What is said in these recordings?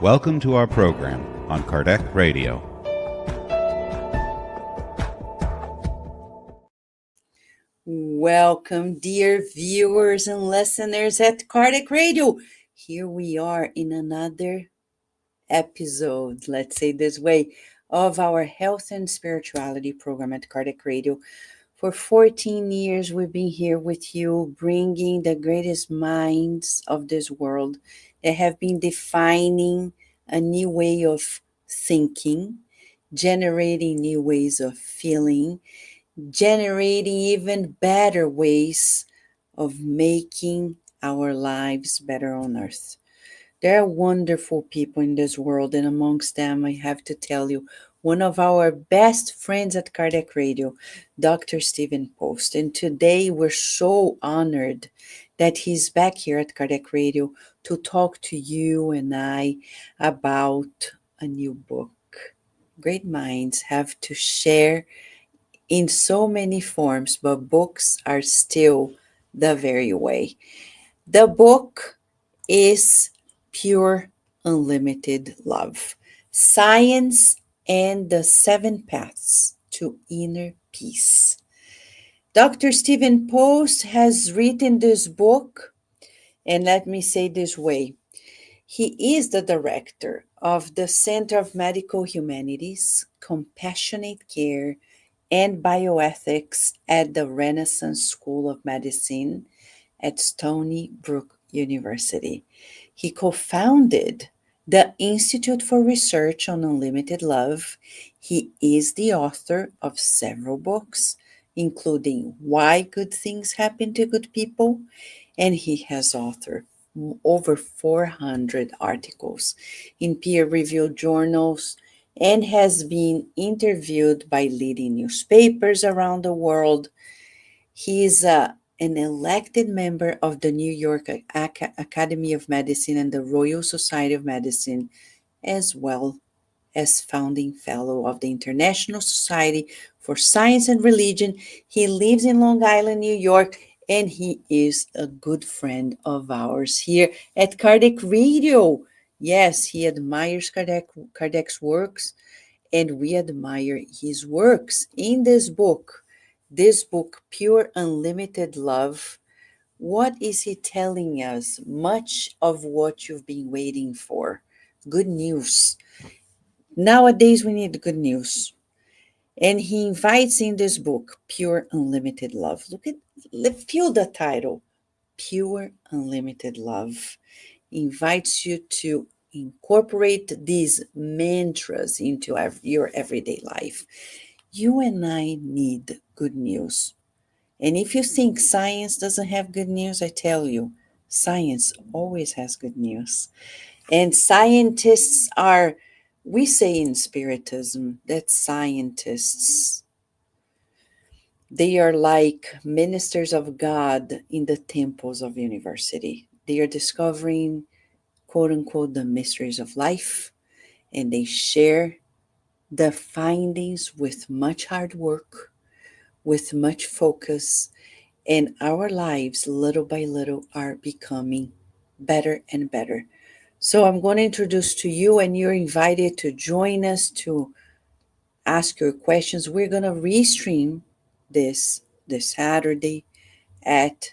Welcome to our program on Kardec Radio. Welcome, dear viewers and listeners at Kardec Radio. Here we are in another episode, let's say this way, of our health and spirituality program at Kardec Radio. For 14 years, we've been here with you, bringing the greatest minds of this world that have been defining a new way of thinking, generating new ways of feeling, generating even better ways of making our lives better on earth. There are wonderful people in this world, and amongst them, I have to tell you, one of our best friends at Kardec Radio, Dr. Stephen Post. And today we're so honored that he's back here at Kardec Radio to talk to you and I about a new book. Great minds have to share in so many forms, but books are still the very way. The book is Pure Unlimited Love, Science and the Seven Paths to Inner Peace. Dr. Stephen Post has written this book, and let me say this way. He is the director of the Center of Medical Humanities, Compassionate Care, and Bioethics at the Renaissance School of Medicine at Stony Brook University. He co-founded the Institute for Research on Unlimited Love. He is the author of several books, including Why Good Things Happen to Good People, and he has authored over 400 articles in peer-reviewed journals and has been interviewed by leading newspapers around the world. He is an elected member of the New York Academy of Medicine and the Royal Society of Medicine, as well as founding fellow of the International Society for Science and Religion. He lives in Long Island, New York, and he is a good friend of ours here at Kardec Radio. Yes, he admires Kardec's works, and we admire his works. In this book, Pure Unlimited Love, what is he telling us? Much of what you've been waiting for. Good news. Nowadays, we need good news. And he invites in this book, Pure Unlimited Love. Feel the title, Pure Unlimited Love. Invites you to incorporate these mantras into your everyday life. You and I need good news. And if you think science doesn't have good news, I tell you, science always has good news. And scientists are, we say in Spiritism that scientists, they are like ministers of God in the temples of university. They are discovering, quote unquote, the mysteries of life, and they share the findings with much hard work, with much focus, and our lives, little by little, are becoming better and better. So I'm going to introduce to you, and you're invited to join us to ask your questions. We're going to restream this Saturday at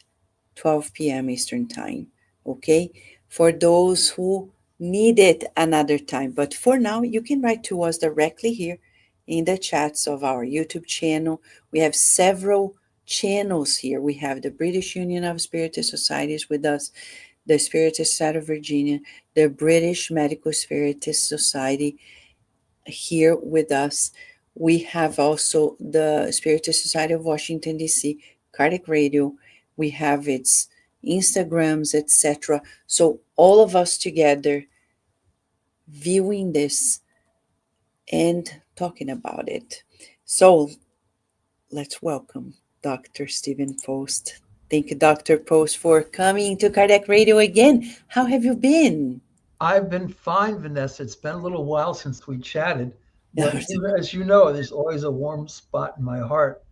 12 p.m. Eastern Time, okay? For those who need it another time. But for now, you can write to us directly here in the chats of our YouTube channel. We have several channels here. We have the British Union of Spiritist Societies with us, the Spiritist Society of Virginia, the British Medical Spiritist Society here with us. We have also the Spiritist Society of Washington, D.C., Kardec Radio. We have its Instagrams, etc. So all of us together viewing this and talking about it. So let's welcome Dr. Stephen Post. Thank you, Dr. Post, for coming to Kardec Radio again. How have you been? I've been fine, Vanessa. It's been a little while since we chatted, but as you know, there's always a warm spot in my heart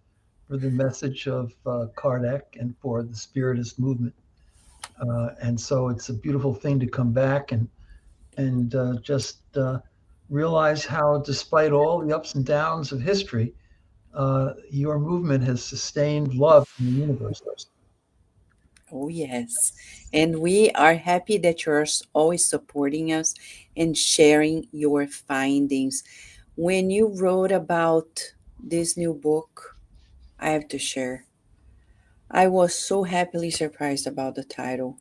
for the message of Kardec and for the Spiritist movement. And so it's a beautiful thing to come back and and just realize how, despite all the ups and downs of history, your movement has sustained love in the universe. Oh, yes. And we are happy that you're always supporting us and sharing your findings. When you wrote about this new book, I have to share, I was so happily surprised about the title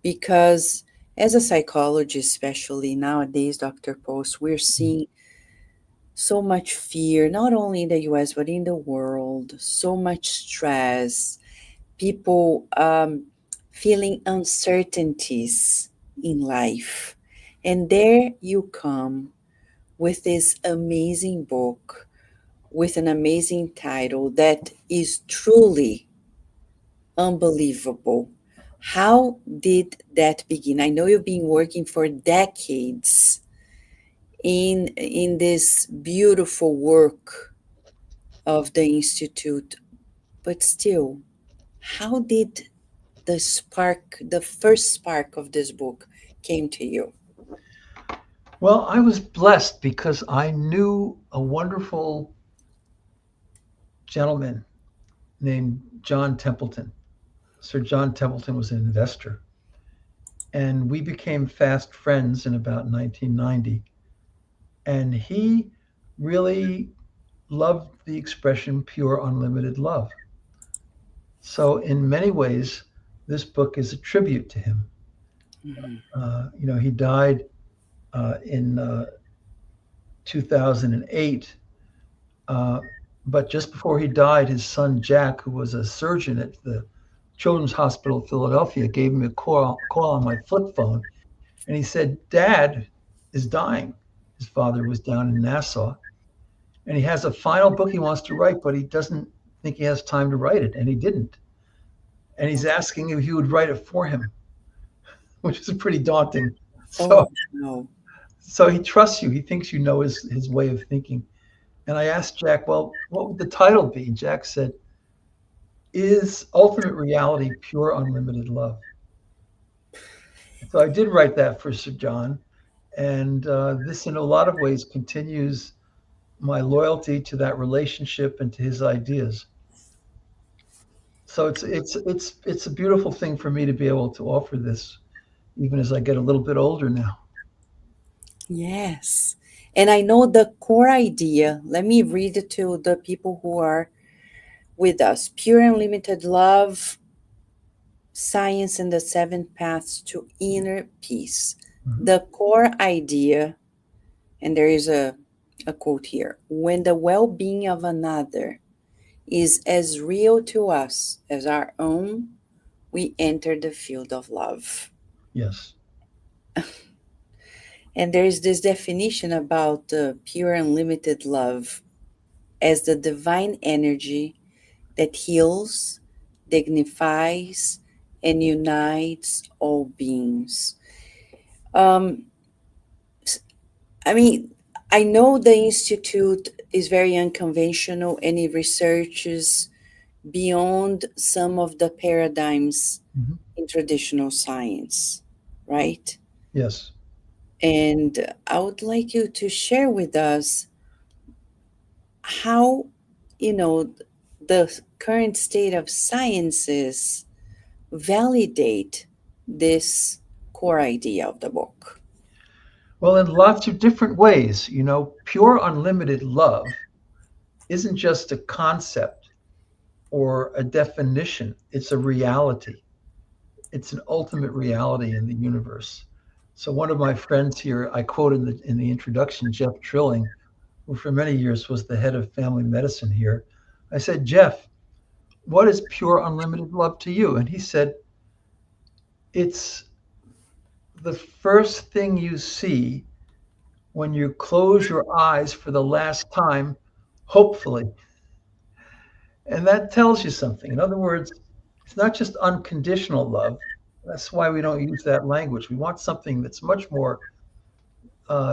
because, as a psychologist, especially nowadays, Dr. Post, we're seeing so much fear, not only in the US, but in the world, so much stress, people feeling uncertainties in life. And there you come with this amazing book with an amazing title that is truly unbelievable. How did that begin? I know you've been working for decades in this beautiful work of the institute, but still, how did the first spark of this book came to you? Well, I was blessed because I knew a wonderful gentleman named John Templeton. Sir John Templeton was an investor, and we became fast friends in about 1990. And he really loved the expression pure, unlimited love. So, in many ways, this book is a tribute to him. Mhm. He died in 2008. Uh, but just before he died, his son Jack, who was a surgeon at the Children's Hospital of Philadelphia, gave me a call on my flip phone, and he said, "Dad is dying." His father was down in Nassau, and he has a final book he wants to write, but he doesn't think he has time to write it, and he didn't. And he's asking if you would write it for him, which is pretty daunting. Oh So, no. so he trusts you. He thinks you know his way of thinking. And I asked Jack, well, what would the title be? And Jack said, "Is ultimate reality pure unlimited love?" So I did write that for Sir John, and this, in a lot of ways, continues my loyalty to that relationship and to his ideas. So it's a beautiful thing for me to be able to offer this, even as I get a little bit older now. Yes. And I know the core idea. Let me read it to the people who are with us. Pure and limited love, science, and the seven paths to inner peace. Mhm. The core idea, and there is a quote here: when the well being of another is as real to us as our own, we enter the field of love. Yes, And there is this definition about pure and limited love as the divine energy that heals, dignifies, and unites all beings. Um, I mean, I know the Institute is very unconventional and it researches beyond some of the paradigms hmm in traditional science, right? yes. And I would like you to share with us how, you know, the current state of sciences validate this core idea of the book. Well, in lots of different ways, pure unlimited love isn't just a concept or a definition, it's a reality. It's an ultimate reality in the universe. So one of my friends here, I quote in the introduction, Jeff Trilling, who for many years was the head of family medicine here. I said, "Jeff, what is pure unlimited love to you?" And he said, "It's the first thing you see when you close your eyes for the last time, hopefully." And that tells you something. In other words, it's not just unconditional love. That's why we don't use that language. We want something that's much more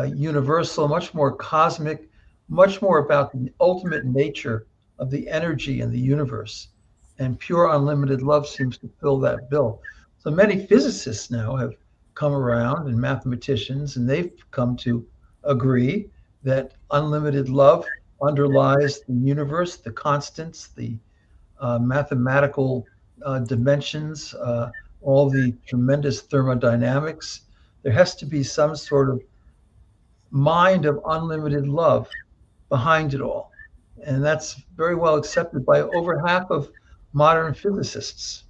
universal, much more cosmic, much more about the ultimate nature of the energy in the universe. And pure unlimited love seems to fill that bill. So many physicists now have come around and mathematicians, and they've come to agree that unlimited love underlies the universe, the constants, the mathematical dimensions, all the tremendous thermodynamics. There has to be some sort of mind of unlimited love behind it all. And that's very well accepted by over half of modern physicists,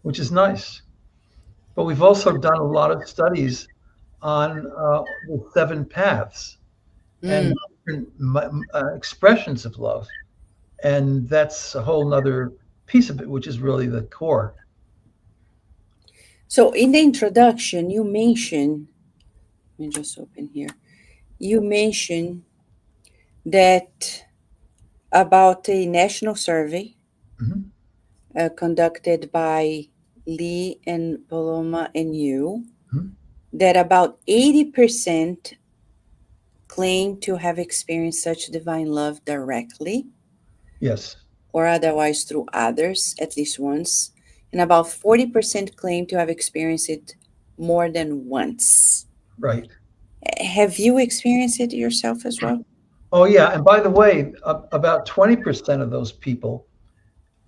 which is nice. But we've also done a lot of studies on the seven paths and Mm. different expressions of love. And that's a whole nother piece of it, which is really the core. So in the introduction, you mentioned, let me just open here. You mentioned that about a national survey Mhm. conducted by Lee and Paloma and you, Mhm. that about 80% claim to have experienced such divine love directly Yes, or otherwise through others at least once, and about 40% claim to have experienced it more than once. right. Have you experienced it yourself as well? Oh, yeah. And by the way, about 20% of those people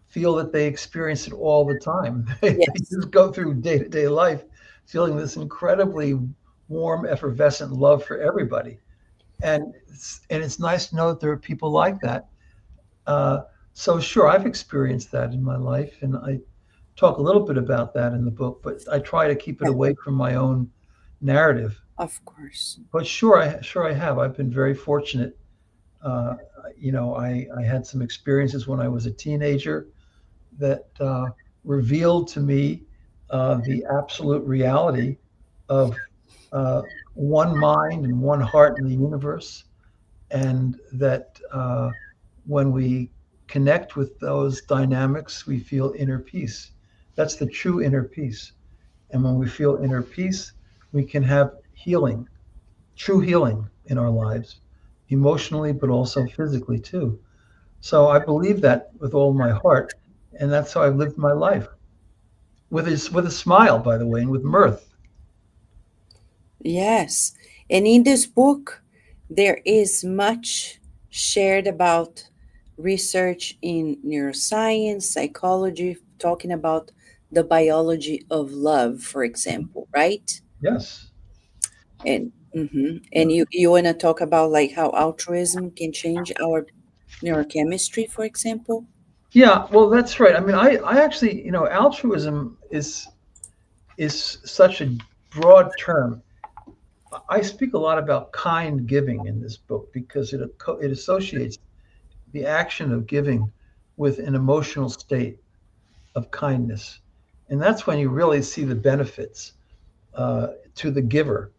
feel that they experience it all the time. They Yes, just go through day to day life feeling this incredibly warm, effervescent love for everybody. And it's nice to know that there are people like that. Uh, so, sure, I've experienced that in my life. And I talk a little bit about that in the book, but I try to keep it yeah, away from my own narrative. of course. But sure I have. I've been very fortunate. Uh, I had some experiences when I was a teenager that revealed to me the absolute reality of uh, one mind and one heart in the universe, and that when we connect with those dynamics, we feel inner peace. That's the true inner peace. And when we feel inner peace, we can have healing, true healing in our lives, emotionally, but also physically too. So I believe that with all my heart, and that's how I've lived my life with a smile, by the way, and with mirth. Yes. And in this book, there is much shared about research in neuroscience, psychology, talking about the biology of love, for example, right? Yes. And you want to talk about like how altruism can change our neurochemistry, for example? Yeah. Well, that's right. I mean, I actually, altruism is such a broad term. I speak a lot about kind giving in this book because it associates the action of giving with an emotional state of kindness, and that's when you really see the benefits to the giver.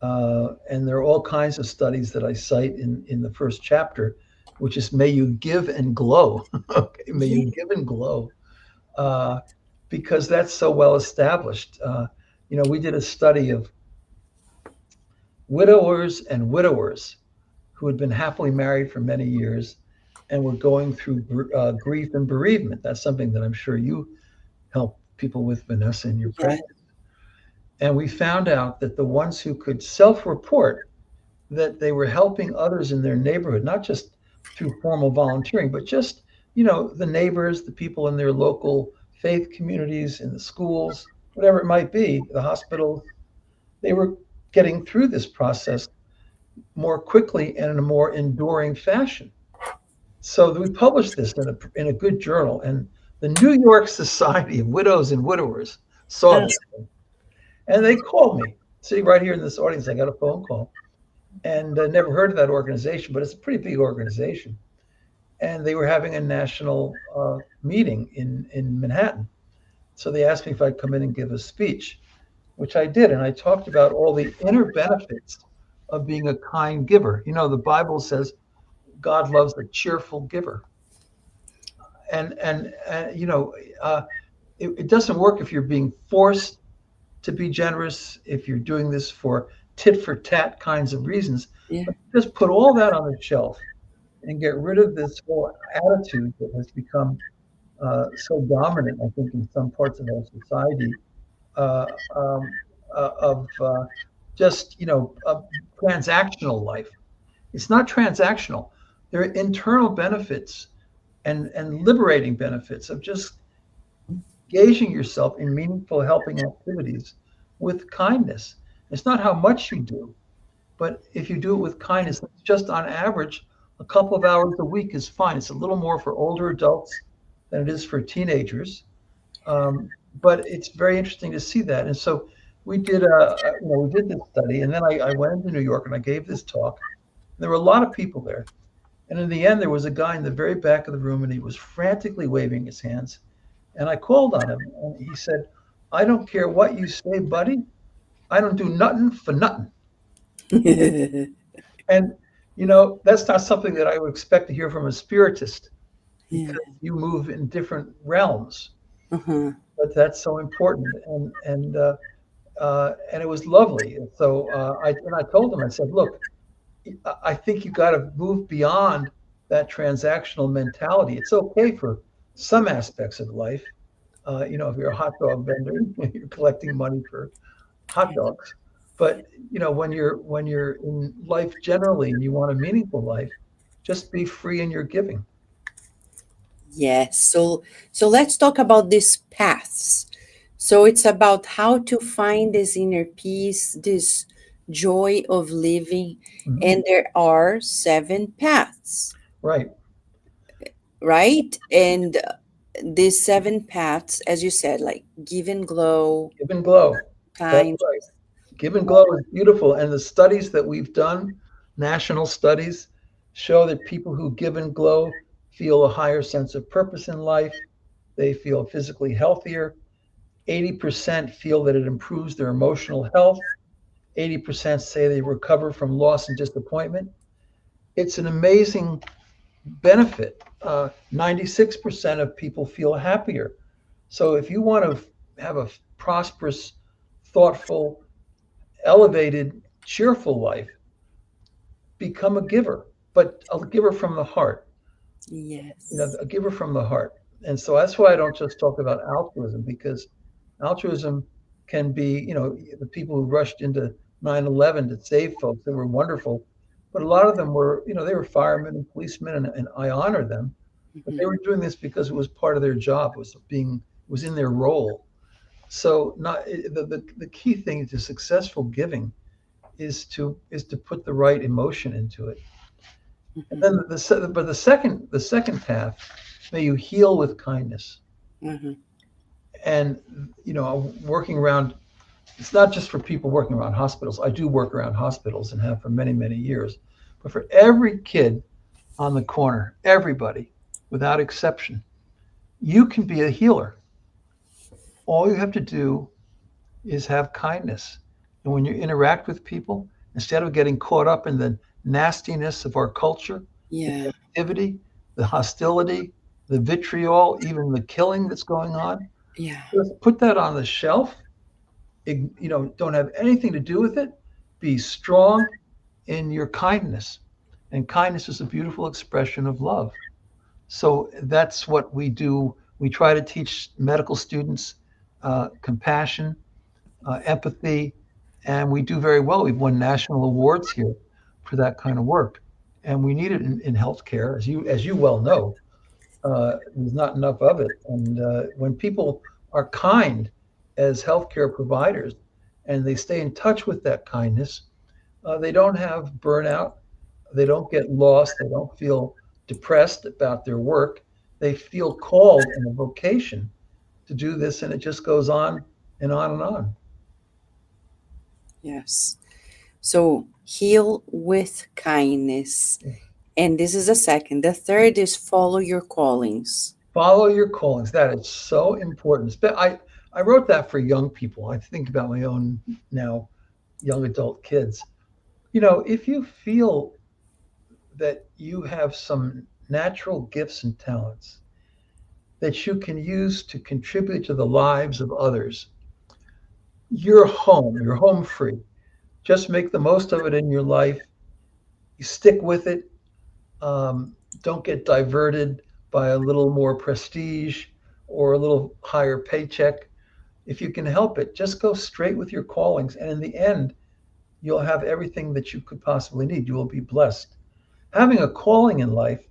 And there are all kinds of studies that I cite in the first chapter, which is may you give and glow. Okay, may you Yeah. give and glow, uh, because that's so well established. We did a study of widowers and widowers who had been happily married for many years and were going through grief and bereavement. That's something that I'm sure you help people with, Vanessa, in your Yeah. practice. And we found out that the ones who could self report that they were helping others in their neighborhood, not just through formal volunteering, but just, the neighbors, the people in their local faith communities, in the schools, whatever it might be, the hospitals, they were getting through this process more quickly and in a more enduring fashion. So we published this in a good journal, and the New York Society of Widows and Widowers saw Uh, this, and they called me. Sitting right here in this audience, I got a phone call, and never heard of that organization, but it's a pretty big organization. And they were having a national meeting in Manhattan. So they asked me if I'd come in and give a speech, which I did. And I talked about all the inner benefits of being a kind giver. The Bible says God loves a cheerful giver. And it doesn't work if you're being forced to be generous, if you're doing this for tit for tat kinds of reasons. yeah. But just put all that on the shelf and get rid of this whole attitude that has become so dominant, I think, in some parts of our society. Uh, um, of just transactional life. It's not transactional. There are internal benefits and liberating benefits of just engaging yourself in meaningful helping activities with kindness. It's not how much you do, but if you do it with kindness, just on average, a couple of hours a week is fine. It's a little more for older adults than it is for teenagers, but it's very interesting to see that. And so we did this study, and then I went into New York and I gave this talk. There were a lot of people there, and in the end, there was a guy in the very back of the room, and he was frantically waving his hands. And I called on him, and he said, "I don't care what you say, buddy. I don't do nothing for nothing." And that's not something that I would expect to hear from a spiritist Yeah. because you move in different realms. Uh-huh. But that's so important, and it was lovely. And so I told him, I said, "Look, I think you got to move beyond that transactional mentality. It's okay for some aspects of life. If you're a hot dog vendor, you're collecting money for hot dogs. But when you're in life generally and you want a meaningful life, just be free in your giving." Yes. So let's talk about these paths. So it's about how to find this inner peace, this joy of living, Mhm. and there are 7 paths, Right. right? And these 7 paths, as you said, like give and glow, Give and glow. That's kind. right. Give and glow is beautiful. And the studies that we've done, national studies, show that people who give and glow feel a higher sense of purpose in life. They feel physically healthier. 80% feel that it improves their emotional health. 80% say they recover from loss and disappointment. It's an amazing benefit. 96% of people feel happier. So if you want to have a prosperous, thoughtful, elevated, cheerful life, become a giver, but a giver from the heart. Yes. A giver from the heart. And so that's why I don't just talk about altruism, because altruism can be, the people who rushed into 9/11 to save folks, they were wonderful. But a lot of them were, they were firemen and policemen, and I honor them. But they Mhm. were doing this because it was part of their job, it was in their role. So not the key thing to successful giving is to put the right emotion into it. And Mhm. then the second path, may you heal with kindness. Mhm. And working around, it's not just for people working around hospitals. I do work around hospitals and have for many, many years. But for every kid on the corner, everybody, without exception, you can be a healer. All you have to do is have kindness. And when you interact with people, instead of getting caught up in the nastiness of our culture, the Yeah. negativity, the hostility, the vitriol, even the killing that's going on, Yeah. just put that on the shelf. Don't have anything to do with it. Be strong in your kindness. And kindness is a beautiful expression of love. So that's what we do. We try to teach medical students compassion, empathy, and we do very well. We've won national awards here for that kind of work, and we need it in healthcare, as you well know. There's not enough of it, and when people are kind as healthcare providers, and they stay in touch with that kindness, they don't have burnout, they don't get lost, they don't feel depressed about their work. They feel called in a vocation to do this, and it just goes on and on and on. Yes. So heal with kindness. And this is the second. The third is follow your callings. Follow your callings. That is so important. I wrote that for young people. I think about my own now young adult kids. If you feel that you have some natural gifts and talents that you can use to contribute to the lives of others, you're home free. Just make the most of it in your life. You stick with it. Don't get diverted by a little more prestige or a little higher paycheck. If you can help it, just go straight with your callings. And in the end, you'll have everything that you could possibly need. You will be blessed. Having a calling in life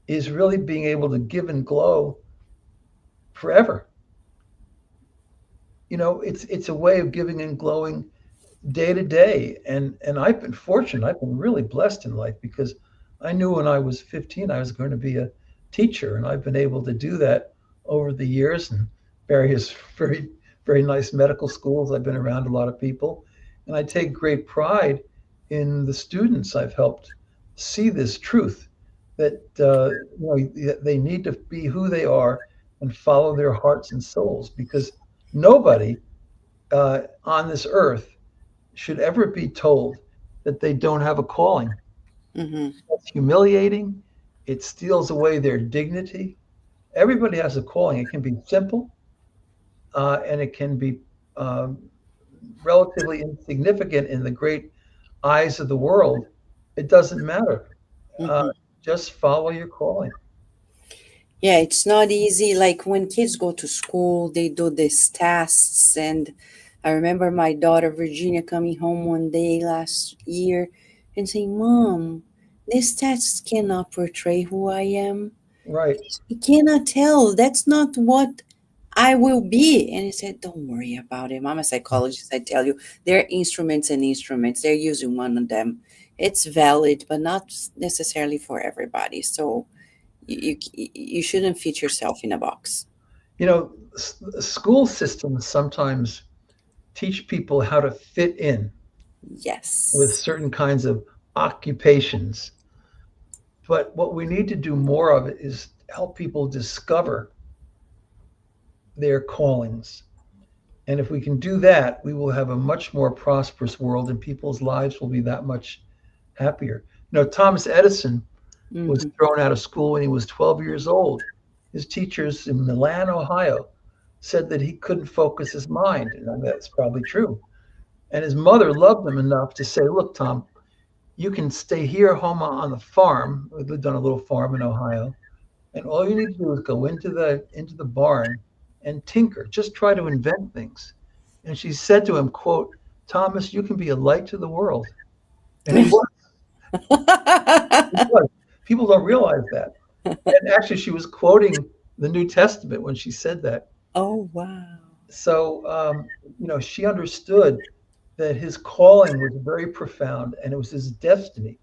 is really being able to give and glow forever. It's a way of giving and glowing day to day. And I've been fortunate. I've been really blessed in life because I knew when I was 15 I was going to be a teacher, and I've been able to do that over the years in various very very nice medical schools. I've been around a lot of people, and I take great pride in the students I've helped see this truth that they need to be who they are and follow their hearts and souls, because nobody on this earth should ever be told that they don't have a calling. Mm-hmm. It's humiliating. It steals away their dignity. Everybody has a calling. It can be simple, and it can be um, relatively insignificant in the great eyes of the world. It doesn't matter. Uh, Mm-hmm. just follow your calling. Yeah, it's not easy. Like when kids go to school, they do these tests. And I remember my daughter Virginia coming home one day last year and saying, Mom, these tests cannot portray who I am. Right. You cannot tell. That's not what I will be. And I said, Don't worry about it. I'm a psychologist. I tell you, they're instruments and instruments. They're using one of them. It's valid, but not necessarily for everybody. So you shouldn't fit yourself in a box. School systems sometimes teach people how to fit in with Yes. certain kinds of occupations. But what we need to do more of is help people discover their callings. And if we can do that, we will have a much more prosperous world, and people's lives will be that much happier. Thomas Edison was Hmm. thrown out of school when he was 12 years old. His teachers in Milan, Ohio, said that he couldn't focus his mind. And that's probably true. And his mother loved him enough to say, Look, Tom, you can stay here home on the farm. We lived on a little farm in Ohio. And all you need to do is go into the barn and tinker. Just try to invent things. And she said to him, quote, Thomas, you can be a light to the world. And he was. He was. People don't realize that. And actually, she was quoting the New Testament when she said that. Oh, wow. So, she understood that his calling was very profound and it was his destiny.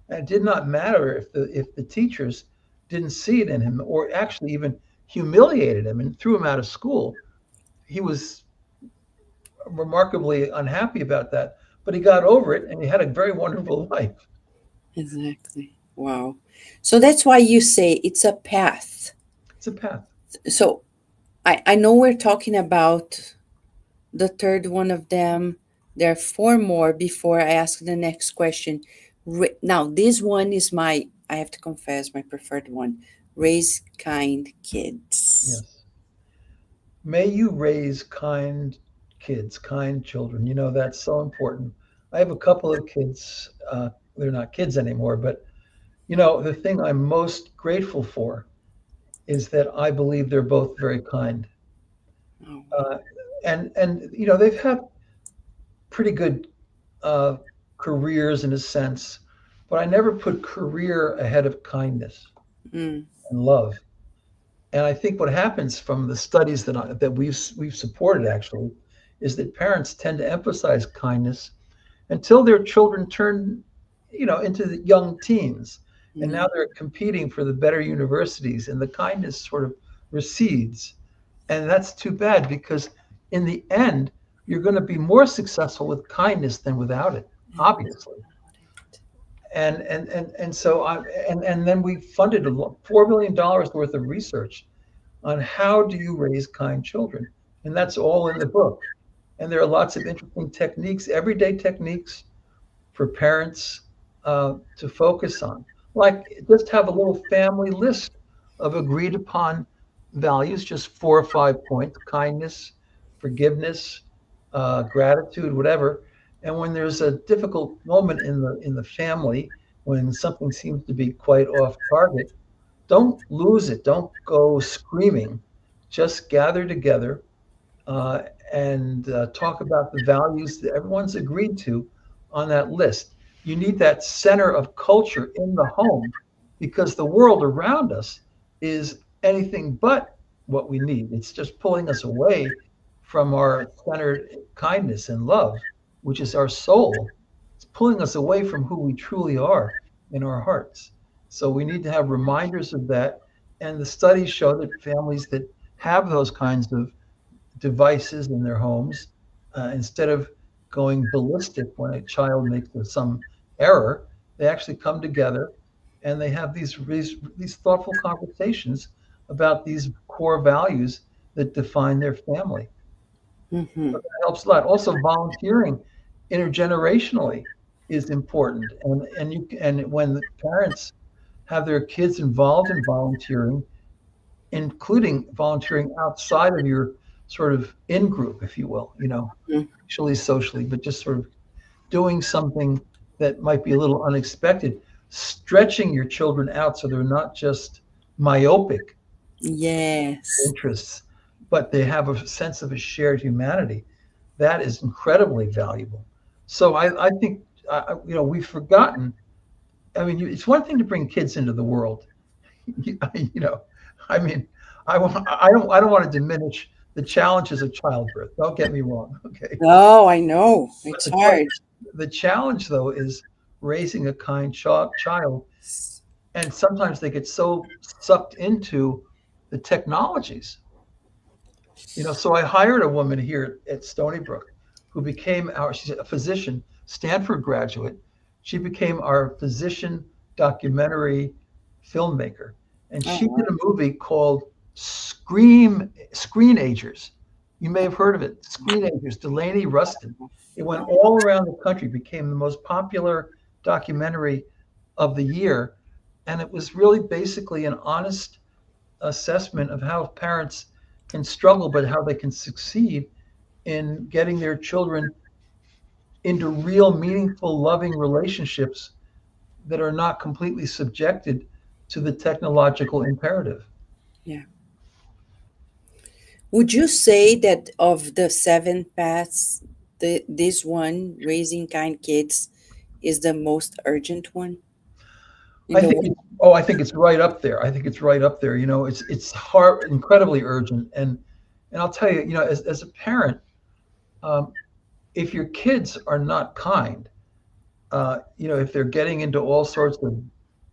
And it did not matter if the teachers didn't see it in him or actually even humiliated him and threw him out of school. He was remarkably unhappy about that, but he got over it and he had a very wonderful life. Exactly. Wow. So that's why you say it's a path. It's a path. So I know we're talking about the third one of them. There are four more before I ask the next question. Now, this one is I have to confess, my preferred one. Raise kind kids. Yes. May you raise kind kids, kind children. That's so important. I have a couple of kids. They're not kids anymore, but the thing I'm most grateful for is that I believe they're both very kind. Oh, Uh, and they've had pretty good uh, careers in a sense, but I never put career ahead of kindness mm, and love. And I think what happens from the studies that we've supported actually is that parents tend to emphasize kindness until their children turn, into the young teens, and mm, now they're competing for the better universities, and the kindness sort of recedes, and that's too bad because in the end, you're going to be more successful with kindness than without it, obviously. And so and then we funded $4 million worth of research on how do you raise kind children, and that's all in the book. And there are lots of interesting techniques, everyday techniques for parents to focus on. Like just have a little family list of agreed upon values, just 4 or 5 points: kindness, forgiveness, gratitude, whatever. And when there's a difficult moment in the family, when something seems to be quite off target, don't lose it. Don't go screaming. Just gather together uh, and talk about the values that everyone's agreed to on that list. You need that center of culture in the home because the world around us is anything but what we need. It's just pulling us away from our centered kindness and love, which is our soul. It's pulling us away from who we truly are in our hearts. So we need to have reminders of that. And the studies show that families that have those kinds of devices in their homes, instead of going ballistic when a child makes some error, they actually come together and they have these thoughtful conversations about these core values that define their family. Mm-hmm. That helps a lot. Also, volunteering intergenerationally is important, and when the parents have their kids involved in volunteering, including volunteering outside of your sort of in group, if you will, actually socially, but just sort of doing something that might be a little unexpected, stretching your children out so they're not just myopic Yes. interests, but they have a sense of a shared humanity. That is incredibly valuable. So I think, we've forgotten. I mean, it's one thing to bring kids into the world. you, you know, I mean, I don't want to diminish the challenges of childbirth. Don't get me wrong. Okay. Oh, I know. But It's hard. the challenge though is raising a kind child, and sometimes they get so sucked into the technologies. So I hired a woman here at Stony Brook who became she's a physician, Stanford graduate. She became our physician documentary filmmaker. And Oh, she did wow. a movie called Screenagers. You may have heard of it. Screenagers, Delaney Rustin. It went all around the country, became the most popular documentary of the year. And it was really basically an honest assessment of how parents can struggle, but how they can succeed in getting their children into real, meaningful, loving relationships that are not completely subjected to the technological imperative. Yeah. Would you say that of the seven paths, this one, raising kind kids, is the most urgent one in I the think world? I think it's right up there. I think it's right up there. It's hard, incredibly urgent, and I'll tell you, as a parent, um, if your kids are not kind, if they're getting into all sorts of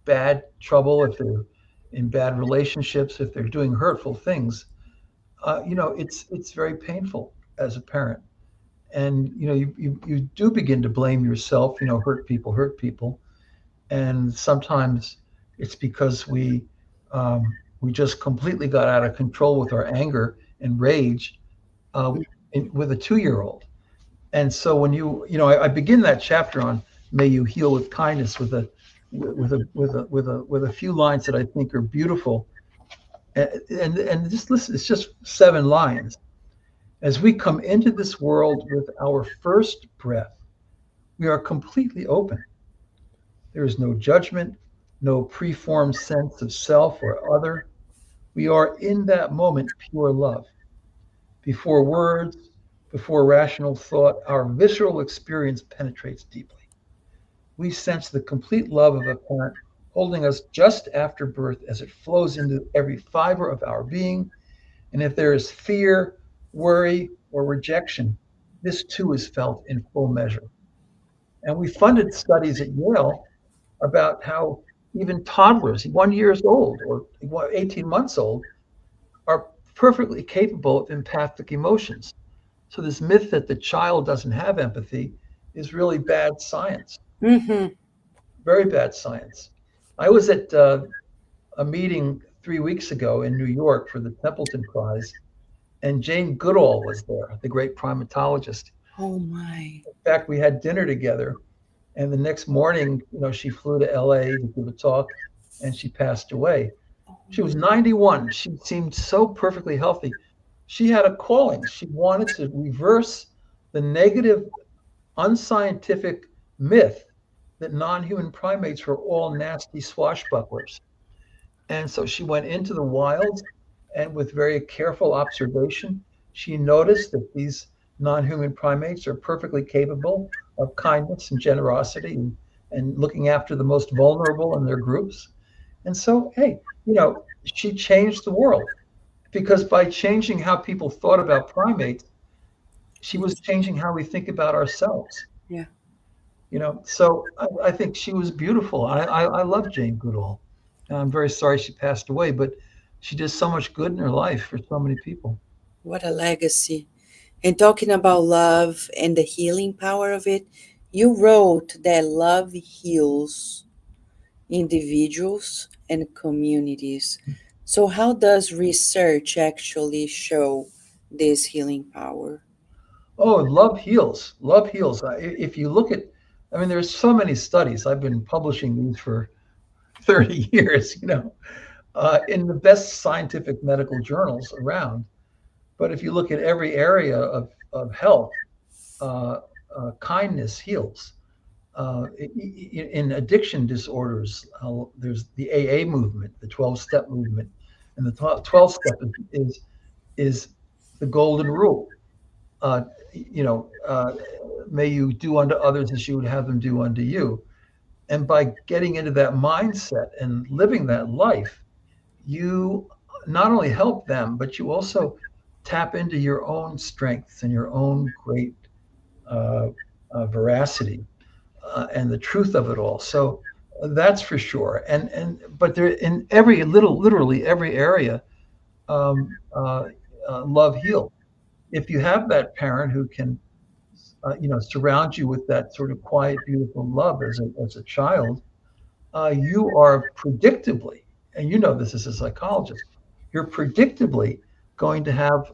bad trouble, if they're in bad relationships, if they're doing hurtful things, it's very painful as a parent. And you do begin to blame yourself. Hurt people, and sometimes it's because we just completely got out of control with our anger and rage, uh, with a 2-year old. And so when I begin that chapter on "May you heal with kindness" with a few lines that I think are beautiful. And just listen, it's just 7 lines. As we come into this world with our first breath, we are completely open. There is no judgment, no preformed sense of self or other. We are in that moment pure love. Before words, before rational thought, our visceral experience penetrates deeply. We sense the complete love of a parent holding us just after birth as it flows into every fiber of our being. And if there is fear, worry, or rejection, this too is felt in full measure. And we funded studies at Yale about how even toddlers, 1 year old or 18 months old, are perfectly capable of empathic emotions. So this myth that the child doesn't have empathy is really bad science, Mm-hmm. very bad science. I was at a meeting 3 weeks ago in New York for the Templeton Prize, and Jane Goodall was there, the great primatologist. Oh my. In fact, we had dinner together, and the next morning, she flew to LA to give a talk, and she passed away. She was 91. She seemed so perfectly healthy. She had a calling. She wanted to reverse the negative, unscientific myth that non-human primates were all nasty swashbucklers. And so she went into the wilds and with very careful observation She noticed that these non-human primates are perfectly capable of kindness and generosity and looking after the most vulnerable in their groups. And so, hey, she changed the world because by changing how people thought about primates, she was Yes. changing how we think about ourselves. Yeah. So I think she was beautiful. I love Jane Goodall. And I'm very sorry she passed away, but she did so much good in her life for so many people. What a legacy. And talking about love and the healing power of it, you wrote that love heals individuals and communities. So, how does research actually show this healing power? Oh, love heals. Love heals. If you look at, I mean, there's so many studies. I've been publishing these for 30 years, in the best scientific medical journals around. But if you look at every area of health, uh, kindness heals. In addiction disorders, there's the AA movement, the 12-step movement, and the 12-step is the golden rule. Uh, you know, uh, May you do unto others as you would have them do unto you. And by getting into that mindset and living that life, you not only help them, but you also tap into your own strengths and your own great uh, veracity and the truth of it all. So that's for sure. But there in every literally every area, um, uh, love heals. If you have that parent who can, surround you with that sort of quiet, beautiful love as a child, you are predictably, and you know this as a psychologist, you're predictably going to have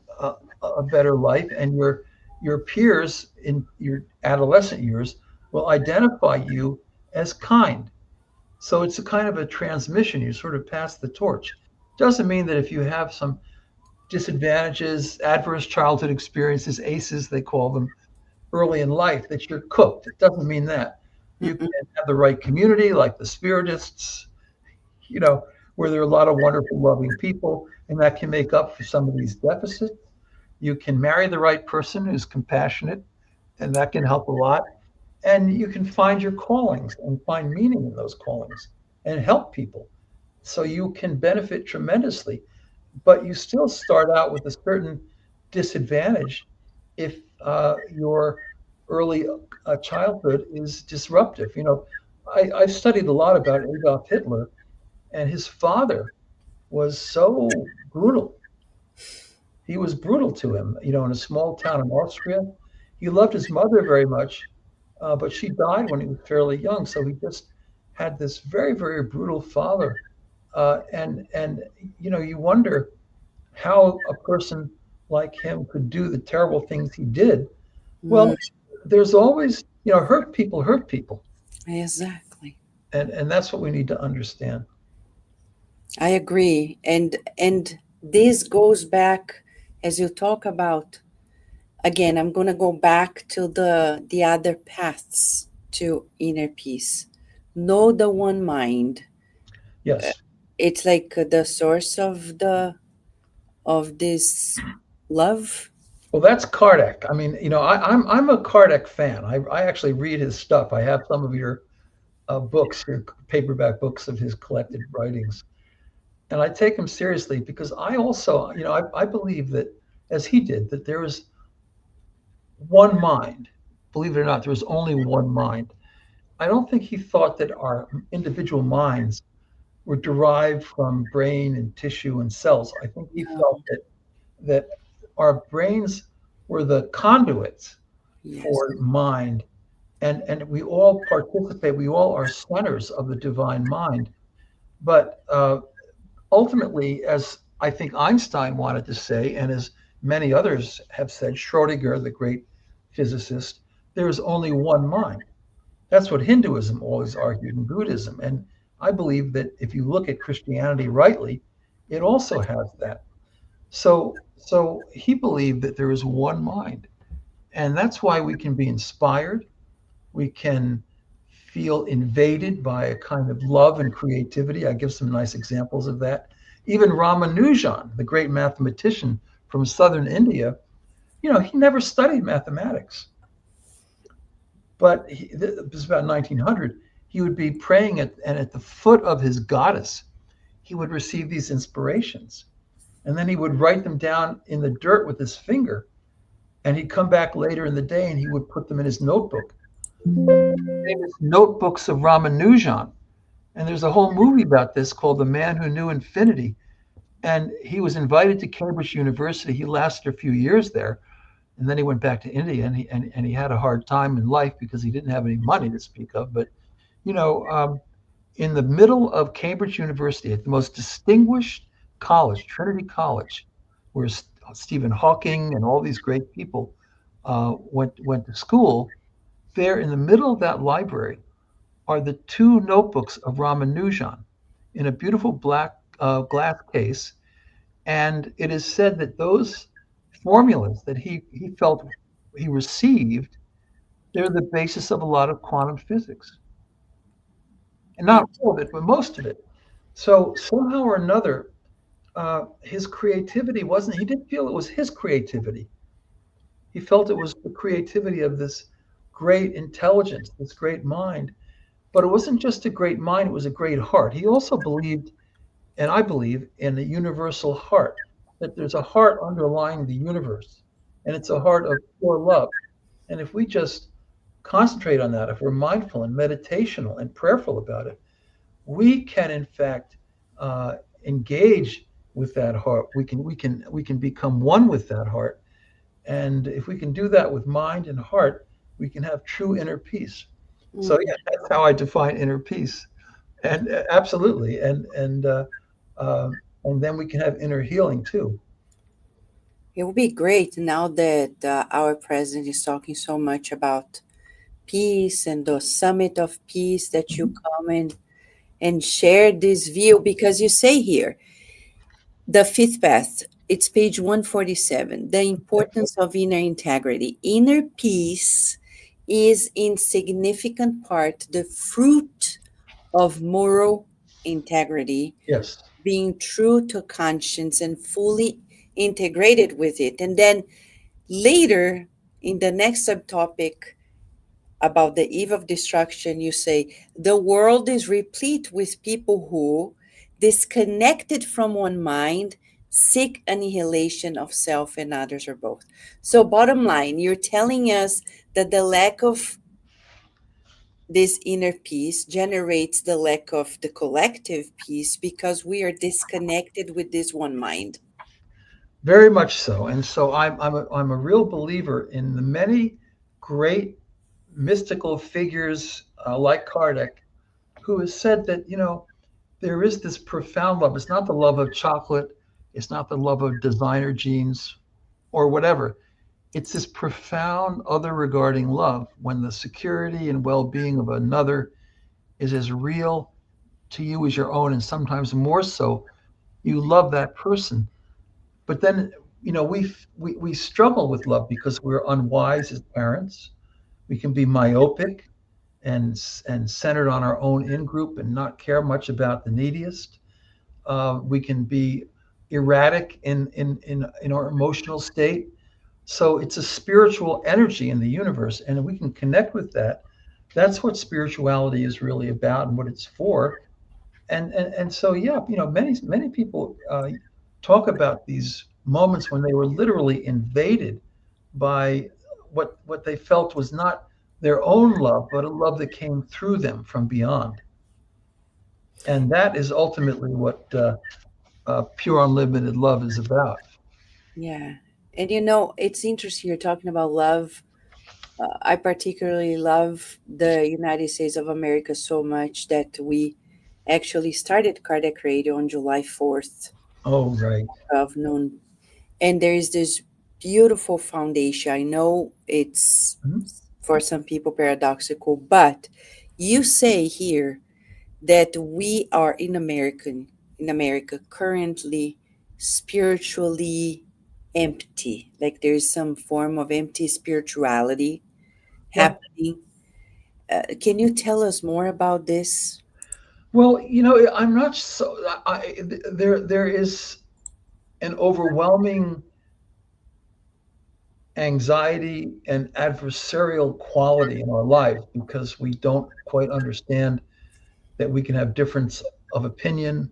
a better life, and your peers in your adolescent years will identify you as kind. So it's a kind of a transmission. You sort of pass the torch. Doesn't mean that if you have some disadvantages, adverse childhood experiences, ACEs, they call them, early in life, that you're cooked. It doesn't mean that. You can Mm-mm. have the right community, like the Spiritists, you know, where there are a lot of wonderful, loving people, and that can make up for some of these deficits. You can marry the right person who's compassionate, and that can help a lot. And you can find your callings and find meaning in those callings and help people. So you can benefit tremendously, but you still start out with a certain disadvantage if your early childhood is disruptive. I've studied a lot about Adolf Hitler, and his father was so brutal. He was brutal to him, in a small town in Austria. He loved his mother very much, but she died when he was fairly young. So he just had this very, very brutal father. And you wonder how a person like him could do the terrible things he did. Mm, Well, there's always, hurt people. exactly. And that's what we need to understand. I agree. And this goes back as you talk about again, I'm going to go back to the other paths to inner peace. Know the one mind. Yes. It's like the source of this love. Well, that's Kardec. I mean, I'm a Kardec fan. I actually read his stuff. I have some of your books, your paperback books of his collected writings, and I take him seriously because I also, I believe that, as he did, that there is one mind. Believe it or not, there was only one mind. I don't think he thought that our individual minds were derived from brain and tissue and cells. I think he felt No. that our brains were the conduits Yes. for mind, and we all participate. We all are centers of the divine mind. But ultimately, as I think Einstein wanted to say, and as many others have said, Schrodinger, the great physicist, there is only one mind. That's what Hinduism always argued, and Buddhism. And I believe that if you look at Christianity rightly, it also has that. So he believed that there is one mind. And that's why we can be inspired. We can feel invaded by a kind of love and creativity. I give some nice examples of that. Even Ramanujan, the great mathematician from southern India, He never studied mathematics, but this was about 1900. He would be praying and at the foot of his goddess, he would receive these inspirations. And then he would write them down in the dirt with his finger. And he'd come back later in the day and he would put them in his notebook. Famous Notebooks of Ramanujan. And there's a whole movie about this called The Man Who Knew Infinity. And he was invited to Cambridge University. He lasted a few years there. And then he went back to India, and he had a hard time in life because he didn't have any money to speak of. But, you know, in the middle of Cambridge University, at the most distinguished college, Trinity College, where Stephen Hawking and all these great people went to school, there in the middle of that library are the two notebooks of Ramanujan in a beautiful black glass case. And it is said that those formulas that he felt he received, they're the basis of a lot of quantum physics. And not all of it, but most of it. So somehow or another, his creativity wasn't, he didn't feel it was his creativity. He felt it was the creativity of this great intelligence, this great mind. But it wasn't just a great mind, it was a great heart. He also believed, and I believe, in a universal heart, that there's a heart underlying the universe, and it's a heart of pure love. And if we just concentrate on that, if we're mindful and meditational and prayerful about it, we can in fact engage with that heart. We can become one with that heart. And if we can do that with mind and heart, we can have true inner peace. So yeah, that's how I define inner peace. And absolutely, and then we can have inner healing too. It would be great now that our president is talking so much about peace and the summit of peace that you come and share this view, because you say here, the fifth path, it's page 147, the importance of inner integrity. Inner peace is in significant part the fruit of moral integrity, Yes. being true to conscience and fully integrated with it. And then later in the next subtopic about the eve of destruction, you say the world is replete with people who, disconnected from one mind, seek annihilation of self and others or both. So, bottom line, you're telling us that the lack of this inner peace generates the lack of the collective peace because we are disconnected with this one mind. Very much so. And so I'm a real believer in the many great mystical figures like Kardec, who has said that, there is this profound love. It's not the love of chocolate, it's not the love of designer jeans or whatever. It's this profound other regarding love when the security and well being of another is as real to you as your own, and sometimes more so. You love that person. But then, we struggle with love because we're unwise as parents. We can be myopic and centered on our own in group and not care much about the neediest. We can be erratic in our emotional state. So it's a spiritual energy in the universe, and we can connect with that. That's what spirituality is really about and what it's for. And so yeah, many people talk about these moments when they were literally invaded by what they felt was not their own love, but a love that came through them from beyond. And that is ultimately what pure unlimited love is about. Yeah. And it's interesting you're talking about love. I particularly love the United States of America so much that we actually started Cardiac Radio on July 4th Oh, right. of noon. And there is this beautiful foundation. I know it's Mhm. for some people paradoxical, but you say here that we are in America currently spiritually empty. Like there's some form of empty spirituality Yeah. happening. Can you tell us more about this? Well, I'm not so. There is an overwhelming anxiety and adversarial quality in our lives because we don't quite understand that we can have difference of opinion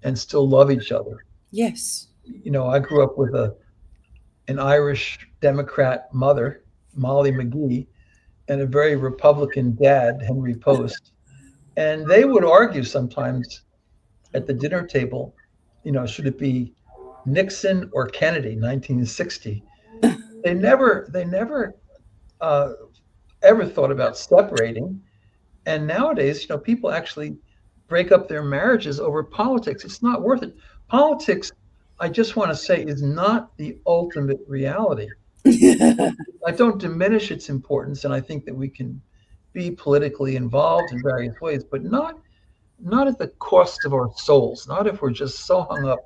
and still love each other. Yes. I grew up with an Irish Democrat mother, Molly McGee, and a very Republican dad, Henry Post. And they would argue sometimes at the dinner table, should it be Nixon or Kennedy, 1960? They never uh, ever thought about separating. And nowadays, people actually break up their marriages over politics. It's not worth it. Politics, I just want to say, is not the ultimate reality. I don't diminish its importance, and I think that we can be politically involved in various ways, but not at the cost of our souls. Not if we're just so hung up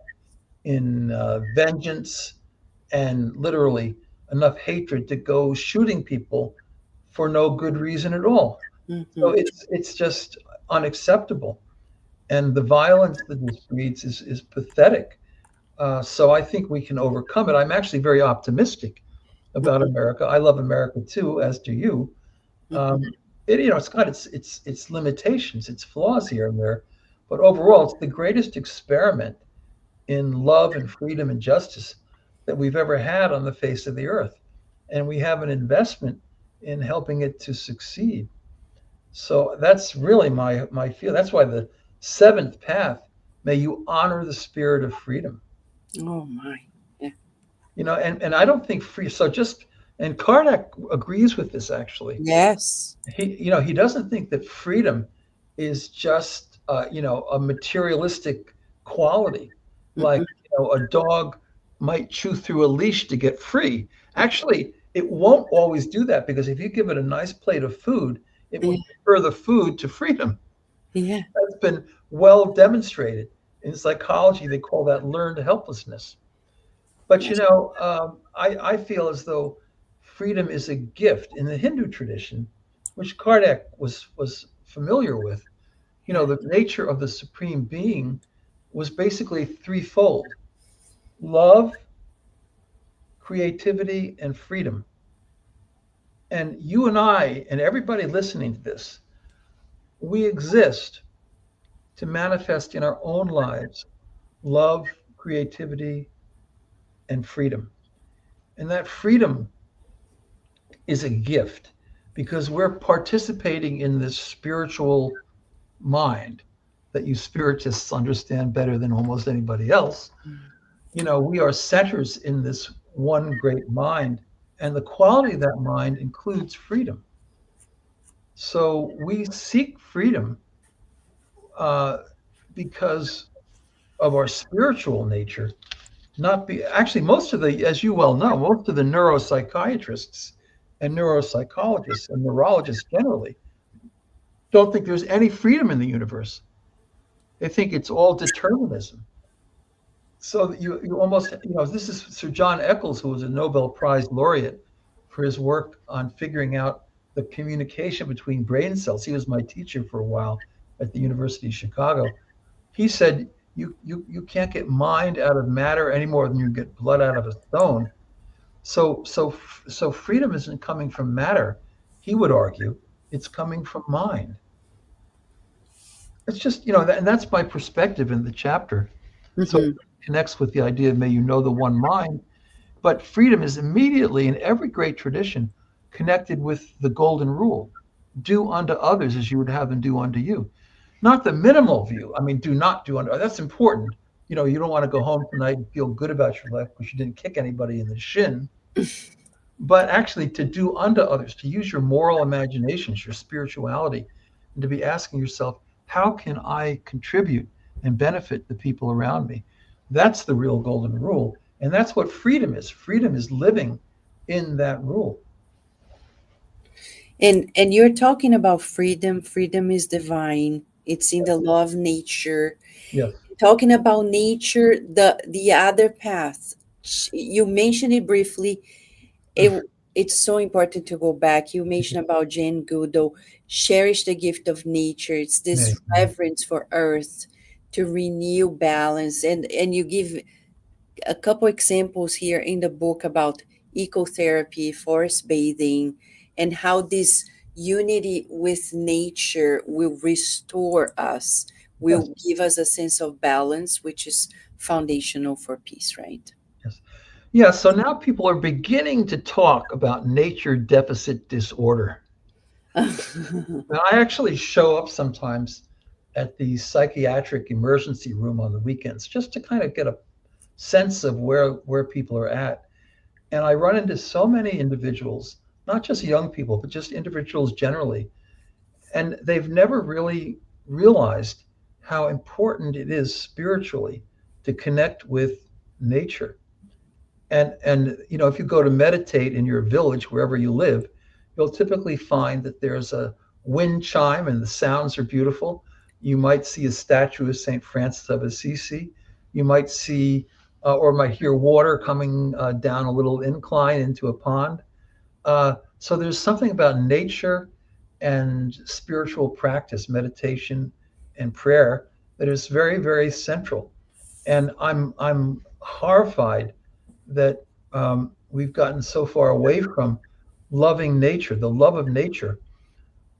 in vengeance and literally enough hatred to go shooting people for no good reason at all. So Mhm. it's just unacceptable, and the violence that this breeds is pathetic. So I think we can overcome it. I'm actually very optimistic about America. I love America too, as do you. Mhm. Um, it's got its limitations, its flaws here and there, but overall, it's the greatest experiment in love and freedom and justice that we've ever had on the face of the earth, and we have an investment in helping it to succeed. So that's really my feel. That's why the seventh path, may you honor the spirit of freedom. Oh my. Yeah. And I don't think free. So just and Kardec agrees with this actually. Yes. He doesn't think that freedom is just a materialistic quality, like Mhm. a dog might chew through a leash to get free. Actually, it won't always do that because if you give it a nice plate of food, it Yeah. would prefer the food to freedom. Yeah. That's been well demonstrated in psychology. They call that learned helplessness. But Yes. I feel as though freedom is a gift in the Hindu tradition, which Kardec was familiar with. Yeah. The nature of the supreme being was basically threefold: love, creativity, and freedom. And you and I and everybody listening to this, we exist to manifest in our own lives love, creativity, and freedom. And that freedom is a gift because we're participating in this spiritual mind that you spiritists understand better than almost anybody else. We are centers in this one great mind, and the quality of that mind includes freedom. So we seek freedom uh, because of our spiritual nature. Not be actually most of the, as you well know, most of the neuropsychiatrists and neuropsychologists and neurologists generally don't think there's any freedom in the universe. They think it's all determinism. So you almost, this is Sir John Eccles, who was a Nobel Prize laureate for his work on figuring out the communication between brain cells. He was my teacher for a while at the University of Chicago. He said you can't get mind out of matter any more than you get blood out of a stone. So freedom isn't coming from matter. He would argue it's coming from mind. It's just, and that's my perspective in the chapter. So it Mhm. connects with the idea of may you know the one mind. But freedom is immediately in every great tradition connected with the golden rule: do unto others as you would have them do unto you. Not the minimal view. I mean, do not do unto. That's important. You don't want to go home tonight and feel good about your life because you didn't kick anybody in the shin, but actually to do unto others, to use your moral imaginations, your spirituality, and to be asking yourself, how can I contribute and benefit the people around me? That's the real golden rule. And that's what freedom is. Freedom is living in that rule. And you're talking about freedom. Freedom is divine. It's in the law of nature. Yes. Talking about nature, the other path. You mentioned it briefly. It's so important to go back. You mentioned about Jane Goodall, cherish the gift of nature. It's this Amen. reverence for earth to renew balance. And you give a couple examples here in the book about ecotherapy, forest bathing, and how this unity with nature will restore us, Yes, will give us a sense of balance, which is foundational for peace, right? yes. Yeah, so now people are beginning to talk about nature deficit disorder. Now, I actually show up sometimes at the psychiatric emergency room on the weekends just to kind of get a sense of where people are at. And I run into so many individuals, not just young people, but just individuals generally, and they've never really realized how important it is spiritually to connect with nature. And you know, if you go to meditate in your village wherever you live, you'll typically find that there's a wind chime and the sounds are beautiful. You might see a statue of St. Francis of Assisi. You might see or might hear water coming down a little incline into a pond. So there's something about nature and spiritual practice, meditation and prayer, that is very, very central. And I'm horrified that we've gotten so far away from loving nature, the love of nature.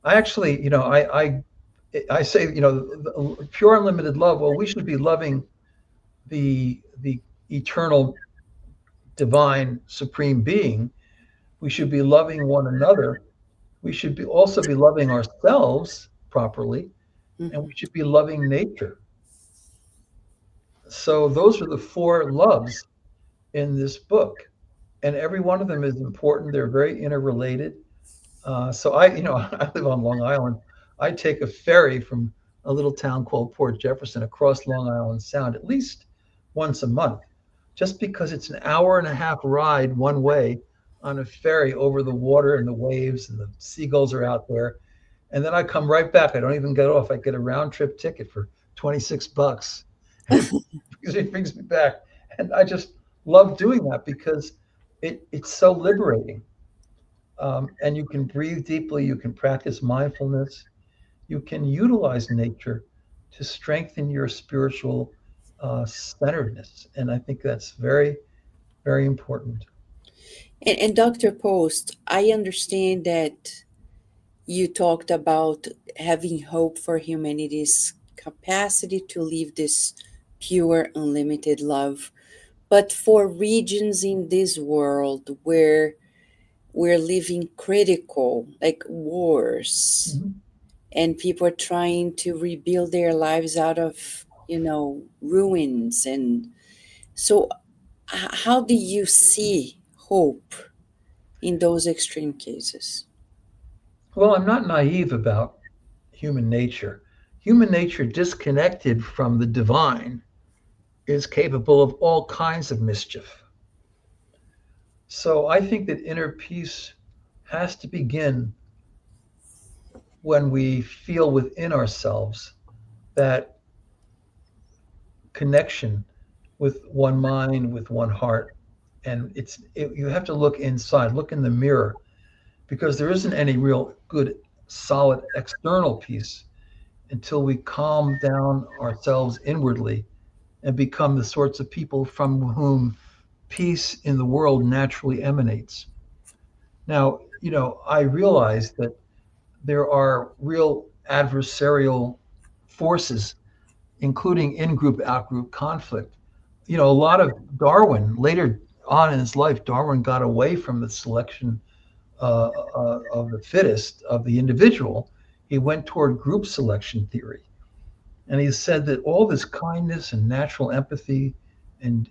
I actually, you know, I say, you know, the pure unlimited love. Well, we should be loving the eternal, divine, supreme being. We should be loving one another. We should be also be loving ourselves properly, and we Mhm. should be loving nature. So those are the four loves in this book, and every one of them is important. They're very interrelated. So I, you know, I live on Long Island. I take a ferry from a little town called Port Jefferson across Long Island Sound at least once a month, just because it's an hour and a half ride one way on a ferry over the water and the waves and the seagulls are out there. And then I come right back. I don't even get off. I get a round trip ticket for $26 and it brings me back. And I just love doing that because it's so liberating. And you can breathe deeply, you can practice mindfulness, you can utilize nature to strengthen your spiritual centeredness. And I think that's very, very important. And Dr. Post, I understand that you talked about having hope for humanity's capacity to live this pure, unlimited love. But for regions in this world where we're living critical, like wars, Mhm. and people are trying to rebuild their lives out of, ruins. And so, how do you see hope in those extreme cases? Well, I'm not naive about human nature. Human nature, disconnected from the divine, is capable of all kinds of mischief. So I think that inner peace has to begin when we feel within ourselves that connection with one mind, with one heart. And you have to look inside, look in the mirror, because there isn't any real good, solid external peace until we calm down ourselves inwardly and become the sorts of people from whom peace in the world naturally emanates. Now, you know, I realize that there are real adversarial forces, including in group, out group conflict. You know, a lot of Darwin, later on in his life, Darwin got away from the selection of the fittest, of the individual. He went toward group selection theory. And he said that all this kindness and natural empathy and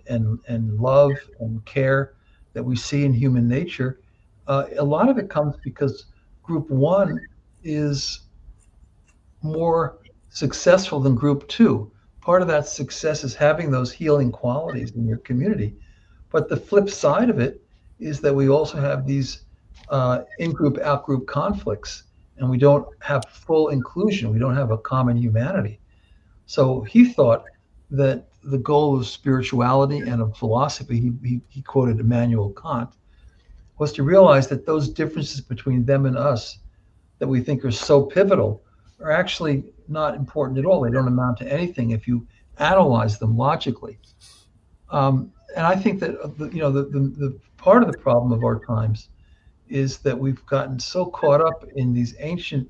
love and care that we see in human nature, a lot of it comes because group one is more successful than group two. Part of that success is having those healing qualities in your community. But the flip side of it is that we also have these in group, out group conflicts, and we don't have full inclusion. We don't have a common humanity. So he thought that the goal of spirituality and of philosophy, he quoted Immanuel Kant, was to realize that those differences between them and us that we think are so pivotal are actually not important at all. They don't amount to anything if you analyze them logically. And I think that the part of the problem of our times is that we've gotten so caught up in these ancient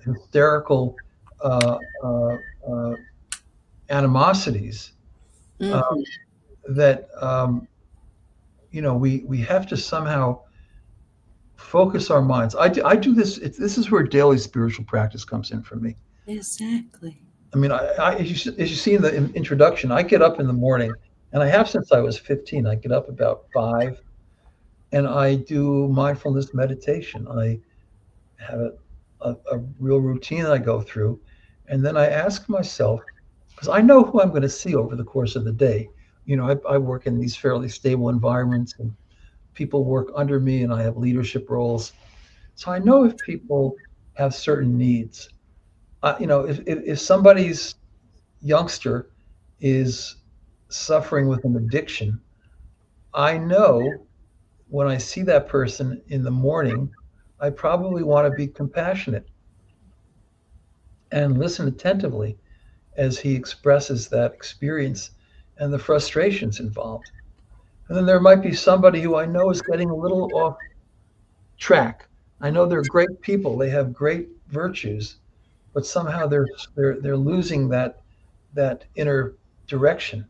hysterical uh, uh, uh, animosities uh, Hmm. that we have to somehow focus our minds. I do this. This is where daily spiritual practice comes in for me. Exactly. I mean, as you see in the introduction, I get up in the morning, and I have since I was 15. I get up about 5, and I do mindfulness meditation. I have a real routine that I go through, and then I ask myself, because I know who I'm going to see over the course of the day. I work in these fairly stable environments, and people work under me, and I have leadership roles. So I know if people have certain needs. If somebody's youngster is suffering with an addiction, I know when I see that person in the morning, I probably want to be compassionate and listen attentively as he expresses that experience and the frustrations involved. And then there might be somebody who I know is getting a little off track. I know they're great people, they have great virtues, but somehow they're losing that inner direction.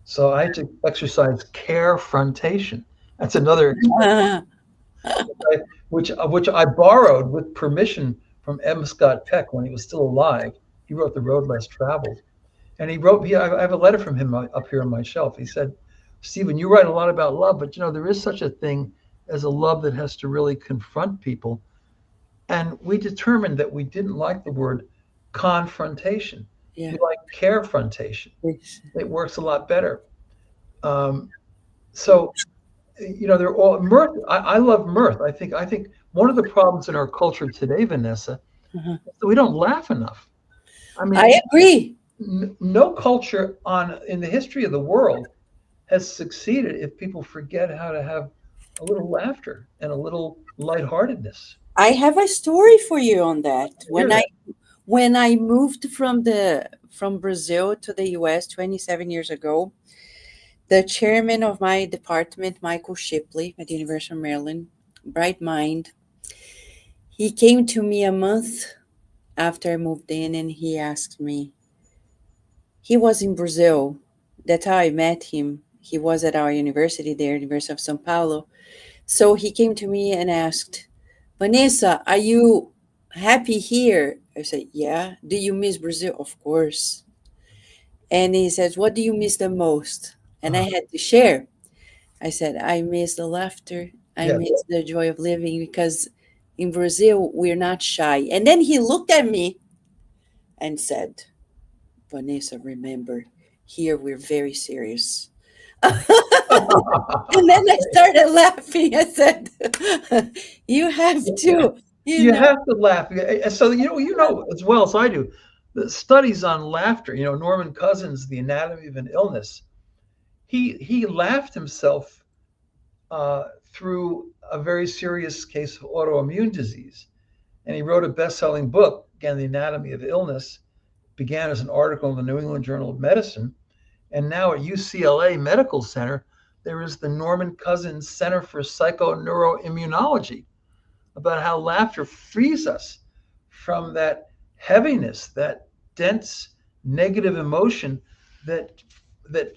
So I had to exercise carefrontation. That's another expression which I borrowed with permission from M. Scott Peck when he was still alive. He wrote The Road Less Traveled, and he wrote me. I have a letter from him up here on my shelf. He said, "Stephen, you write a lot about love, but there is such a thing as a love that has to really confront people." And we determined that we didn't like the word confrontation. Yeah. We like carefrontation. Yes. It works a lot better. Um, so they're all mirth. I love mirth. I think one of the problems in our culture today, Vanessa, Uh-huh. is that we don't laugh enough. I I mean, agree. no culture on in the history of the world has succeeded if people forget how to have a little laughter and a little lightheartedness. I have a story for you on that. I hear that. When I moved from Brazil to the US 27 years ago, the chairman of my department, Michael Shipley at the University of Maryland, bright mind, he came to me a month after I moved in and he asked me, he was in Brazil. That's how I met him. He was at our university there, University of São Paulo. So he came to me and asked, Vanessa, are you happy here? I said, yeah. Do you miss Brazil? Of course. And he says, what do you miss the most? And I Uh, had to share. I said, I miss the laughter. I yes. miss the joy of living because in Brazil, we're not shy. And then he looked at me and said, Vanessa, remember, here we're very serious. And then I started laughing. I said, you have to, you You know. have to laugh. So as well as I do, the studies on laughter. Norman Cousins, The Anatomy of an Illness. He laughed himself through a very serious case of autoimmune disease, and he wrote a best-selling book. Again, The Anatomy of Illness began as an article in the New England Journal of Medicine, and now at UCLA Medical Center there is the Norman Cousins Center for Psychoneuroimmunology, about how laughter frees us from that heaviness, that dense negative emotion that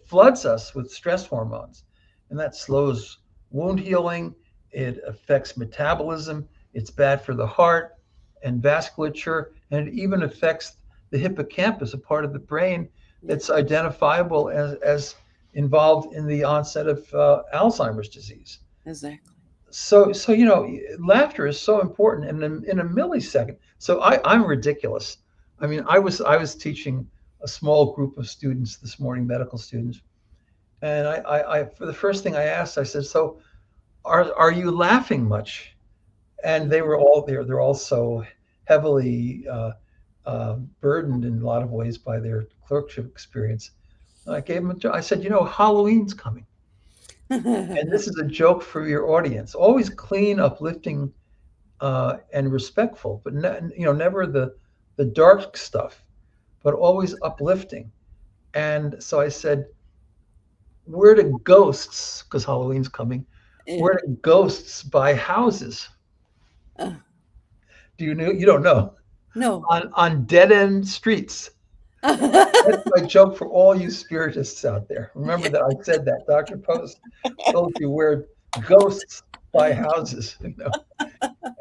floods us with stress hormones, and that slows wound healing. It affects metabolism. It's bad for the heart and vasculature, and it even affects the hippocampus, a part of the brain Yeah, that's identifiable as involved in the onset of Alzheimer's disease. exactly. So laughter is so important in a millisecond. So I'm ridiculous. I mean, I was teaching a small group of students this morning, medical students, and I for the first thing I asked, I said, so are you laughing much? And they were all there. They're all so heavily burdened in a lot of ways by their clerkship experience. And I gave them I said, Halloween's coming. And this is a joke for your audience. Always clean, uplifting, and respectful, but never the dark stuff, but always uplifting. And so I said, where do ghosts, because Halloween's coming, Yeah. where do ghosts buy houses? Uh, Do you know? You don't know. no. On dead end streets. That's my joke for all you spiritists out there. Remember that I said that. Dr. Post told you where ghosts buy houses.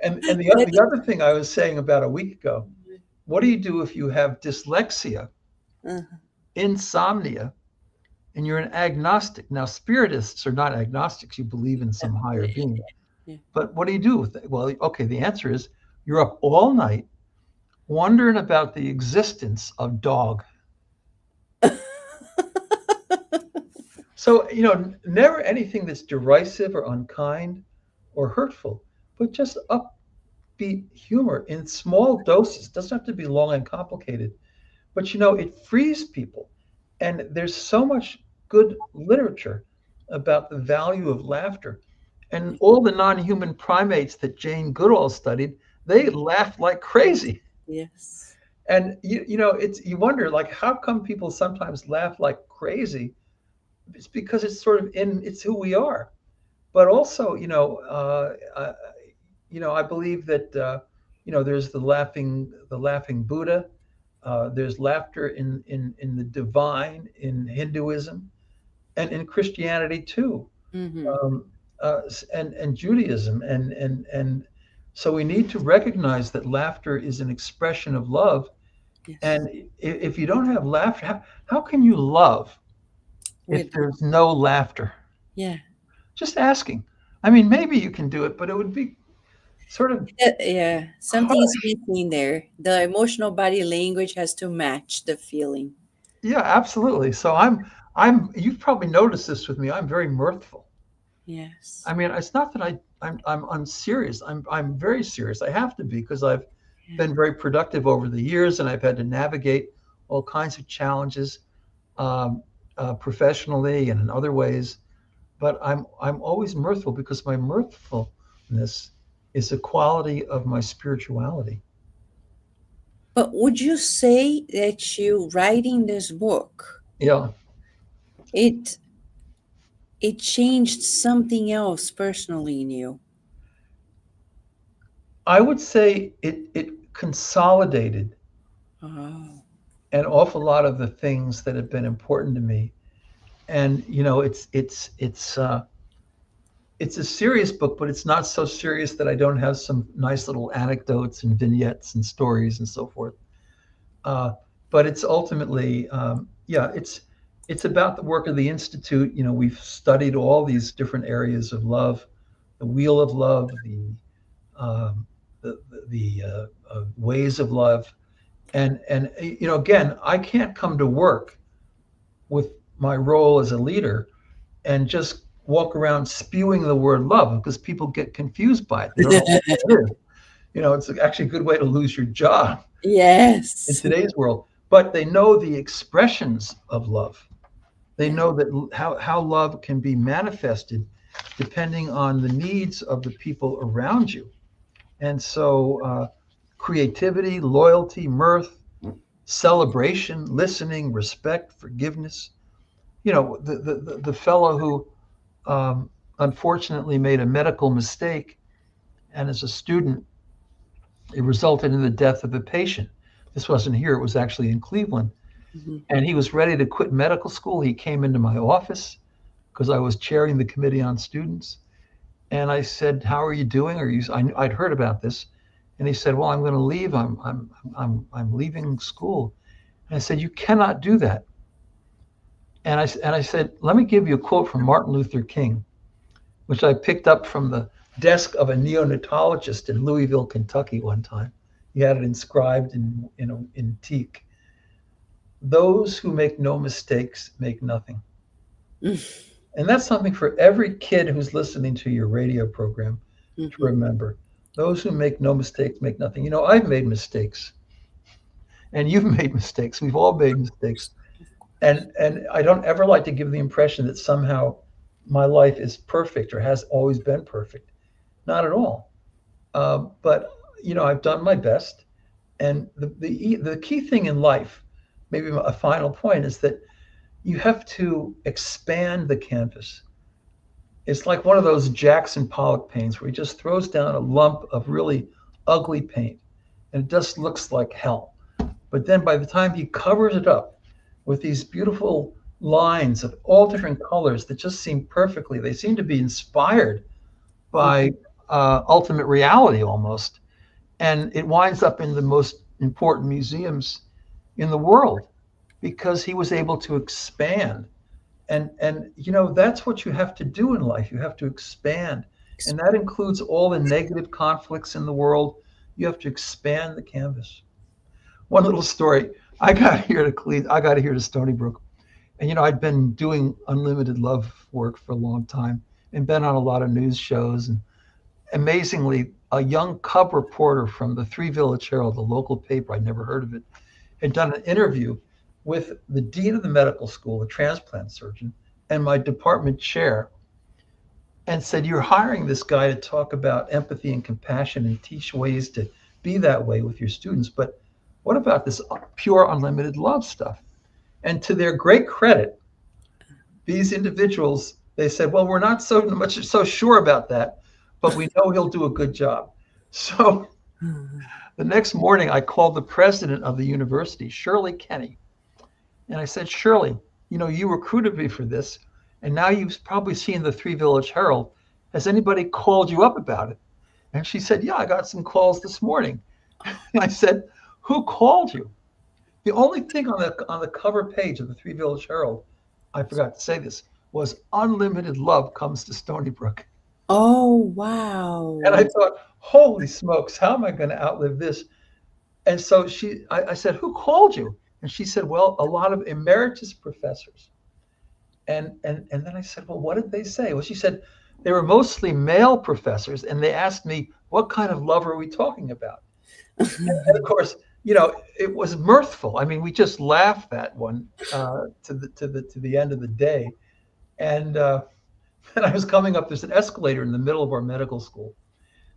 And the other thing I was saying about a week ago, what do you do if you have dyslexia, Uh, insomnia, and you're an agnostic? Now, spiritists are not agnostics. You believe in some higher being. yeah. But what do you do with it? Well, okay, the answer is you're up all night wondering about the existence of dog. So, never anything that's derisive or unkind or hurtful, but just upbeat humor in small doses. Doesn't have to be long and complicated, but it frees people. And there's so much good literature about the value of laughter. And all the non-human primates that Jane Goodall studied, they laughed like crazy. Yes. And you wonder, like, how come people sometimes laugh like crazy? It's because it's who we are. But also, I believe that there's the laughing Buddha. There's laughter in the divine in Hinduism and in Christianity too, Mm-hmm. um, and Judaism, and so we need to recognize that laughter is an expression of love. Yes. And if you don't have laughter, how can you love if With there's no laughter? yeah. Just asking. I mean, maybe you can do it, but it would be sort of Yeah. Something is harsh. missing there. The emotional body language has to match the feeling. Yeah, absolutely. So you've probably noticed this with me. I'm very mirthful. Yes. I mean, it's not that I'm unserious. I'm very serious. I have to be because I've Yeah. been very productive over the years, and I've had to navigate all kinds of challenges, um, professionally and in other ways. But I'm always mirthful because my mirthfulness is a quality of my spirituality. But would you say that you writing this book, Yeah, it it changed something else personally in you? I would say it consolidated Oh. an awful lot of the things that have been important to me. And it's a serious book, but it's not so serious that I don't have some nice little anecdotes and vignettes and stories and so forth. Uh, but it's ultimately, yeah, it's about the work of the institute. We've studied all these different areas of love, the wheel of love, um, the ways of love, and again, I can't come to work with my role as a leader and just walk around spewing the word love because people get confused by it. They don't know what it is. It's actually a good way to lose your job in Yes. today's world. But they know the expressions of love. They Yeah. know that how love can be manifested depending on the needs of the people around you. And so, creativity, loyalty, mirth, celebration, listening, respect, forgiveness. The fellow who unfortunately made a medical mistake, and as a student, it resulted in the death of a patient. This wasn't here, it was actually in Cleveland. Mhm. And he was ready to quit medical school. He came into my office because I was chairing the committee on students. And I said, "How are you doing?" I'd heard about this. And he said, "Well, I'm going to leave. I'm leaving school." And I said, "You cannot do that." And I said, "Let me give you a quote from Martin Luther King, which I picked up from the desk of a neonatologist in Louisville, Kentucky one time. He had it inscribed in teak. Those who make no mistakes make nothing. And that's something for every kid who's listening to your radio program to Mhm. remember. Those who make no mistakes make nothing. I've made mistakes, and you've made mistakes. We've all made mistakes. And I don't ever like to give the impression that somehow my life is perfect or has always been perfect. Not at all. But I've done my best. And the key thing in life, maybe a final point, is that You have to expand the canvas. It's like one of those Jackson Pollock paints where he just throws down a lump of really ugly paint and it just looks like hell. But then by the time he covers it up with these beautiful lines of all different colors that just seem perfectly, they seem to be inspired by Mhm. ultimate reality almost. And it winds up in the most important museums in the world because he was able to expand. And that's what you have to do in life. You have to expand. And that includes all the negative conflicts in the world. You have to expand the canvas. One little story. I got here to Stony Brook. And I'd been doing unlimited love work for a long time and been on a lot of news shows. And amazingly, a young cub reporter from the Three Village Herald, the local paper, I'd never heard of it, had done an interview with the dean of the medical school, the transplant surgeon, and my department chair, and said, "You're hiring this guy to talk about empathy and compassion and teach ways to be that way with your students. But what about this pure unlimited love stuff?" And to their great credit, these individuals, they said, "Well, we're not so sure about that, but we know he'll do a good job." So the next morning, I called the president of the university, Shirley Kenny, and I said, "Shirley, you recruited me for this, and now you've probably seen the Three Village Herald. Has anybody called you up about it?" And she said, "Yeah, I got some calls this morning." And I said, "Who called you?" The only thing on the cover page of the Three Village Herald, I forgot to say this, was "Unlimited love comes to Stony Brook." Oh, And I wow. thought, holy smokes, how am I going to outlive this? And so I said, "Who called you?" And she said, "Well, a lot of emeritus professors." And then I said, "Well, what did they say?" Well, she said, "They were mostly male professors, and they asked me, what kind of love are we talking about?" And of course, it was mirthful. I mean, we just laughed that one to the end of the day. And and I was coming up. There's an escalator in the middle of our medical school,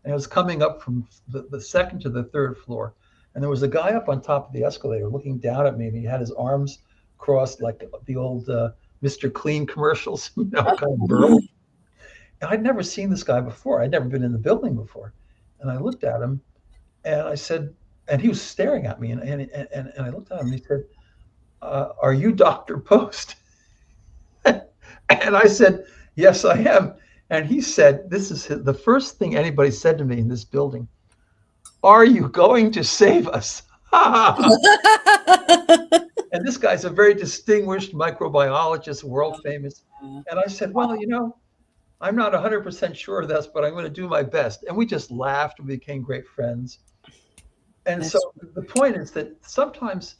and I was coming up from the second to the third floor, and there was a guy up on top of the escalator looking down at me, and he had his arms crossed like the old Mr. Clean commercials, kind of burly. And I'd never seen this guy before. I'd never been in the building before, and I looked at him, and I said, and he was staring at me, and I looked at him, and he said, "Are you Dr. Post?" And I said, "Yes, I am." And he said, this is the first thing anybody said to me in this building: "Are you going to save us?" And this guy's a very distinguished microbiologist, world famous. And I said, "Well, I'm not 100% sure of this, but I'm going to do my best." And we just laughed and became great friends. And so That's the point is that sometimes,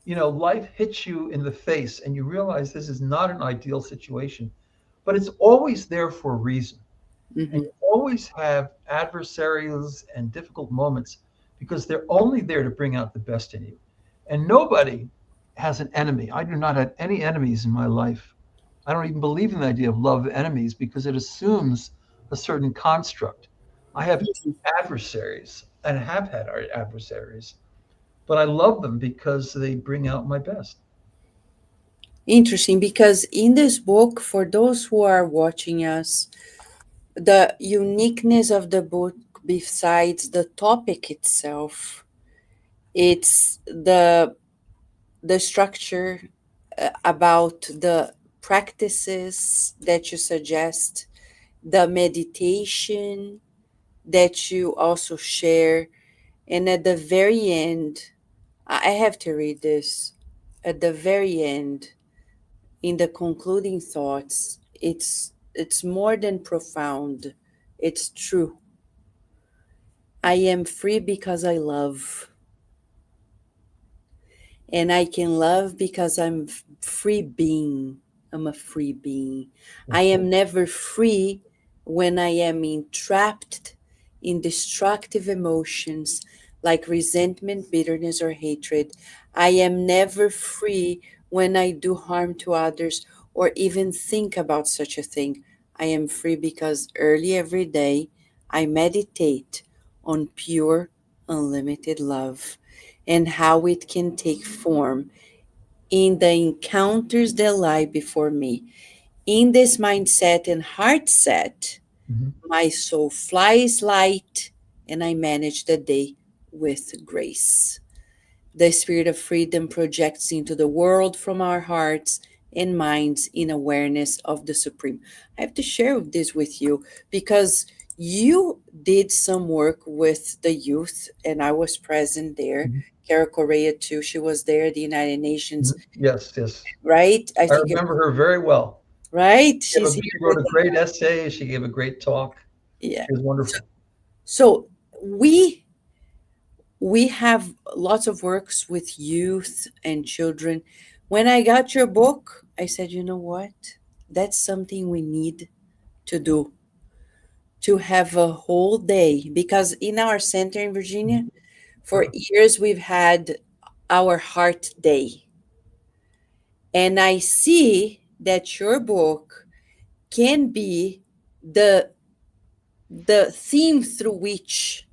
life hits you in the face and you realize this is not an ideal situation, but it's always there for a reason. And mhm. you always have adversaries and difficult moments because they're only there to bring out the best in you. And nobody has an enemy. I do not have any enemies in my life. I don't even believe in the idea of love of enemies because it assumes a certain construct. I have adversaries and have had adversaries, but I love them because they bring out my best. Interesting, because in this book, for those who are watching us, the uniqueness of the book, besides the topic itself, it's the structure, about the practices that you suggest, the meditation that you also share, and at the very end, I have to read this. At the very end, in the concluding thoughts, it's more than profound. It's true. I am free because I love, and I can love because I'm free being. I'm a free being. I am never free when I am entrapped in destructive emotions like resentment, bitterness, or hatred. I am never free when I do harm to others or even think about such a thing. I am free because early every day I meditate on pure, unlimited love and how it can take form in the encounters that lie before me. In this mindset and heart set, Mhm. my soul flies light and I manage the day with grace. The spirit of freedom projects into the world from our hearts and minds in awareness of the Supreme. I have to share this with you because you did some work with the youth, and I was present there. Mhm. Cara Correa, too, she was there at the United Nations, Mhm. Yes, yes. right? I I think it remember her very well. right. She She's here she wrote with a us. great essay. She gave a great talk. Yeah. She was So, wonderful. so we have lots of works with youth and children. When I got your book, I said, you know what? That's something we need to do, to have a whole day. Because in our center in Virginia, for years we've had our heart day. And I see that your book can be the the theme through which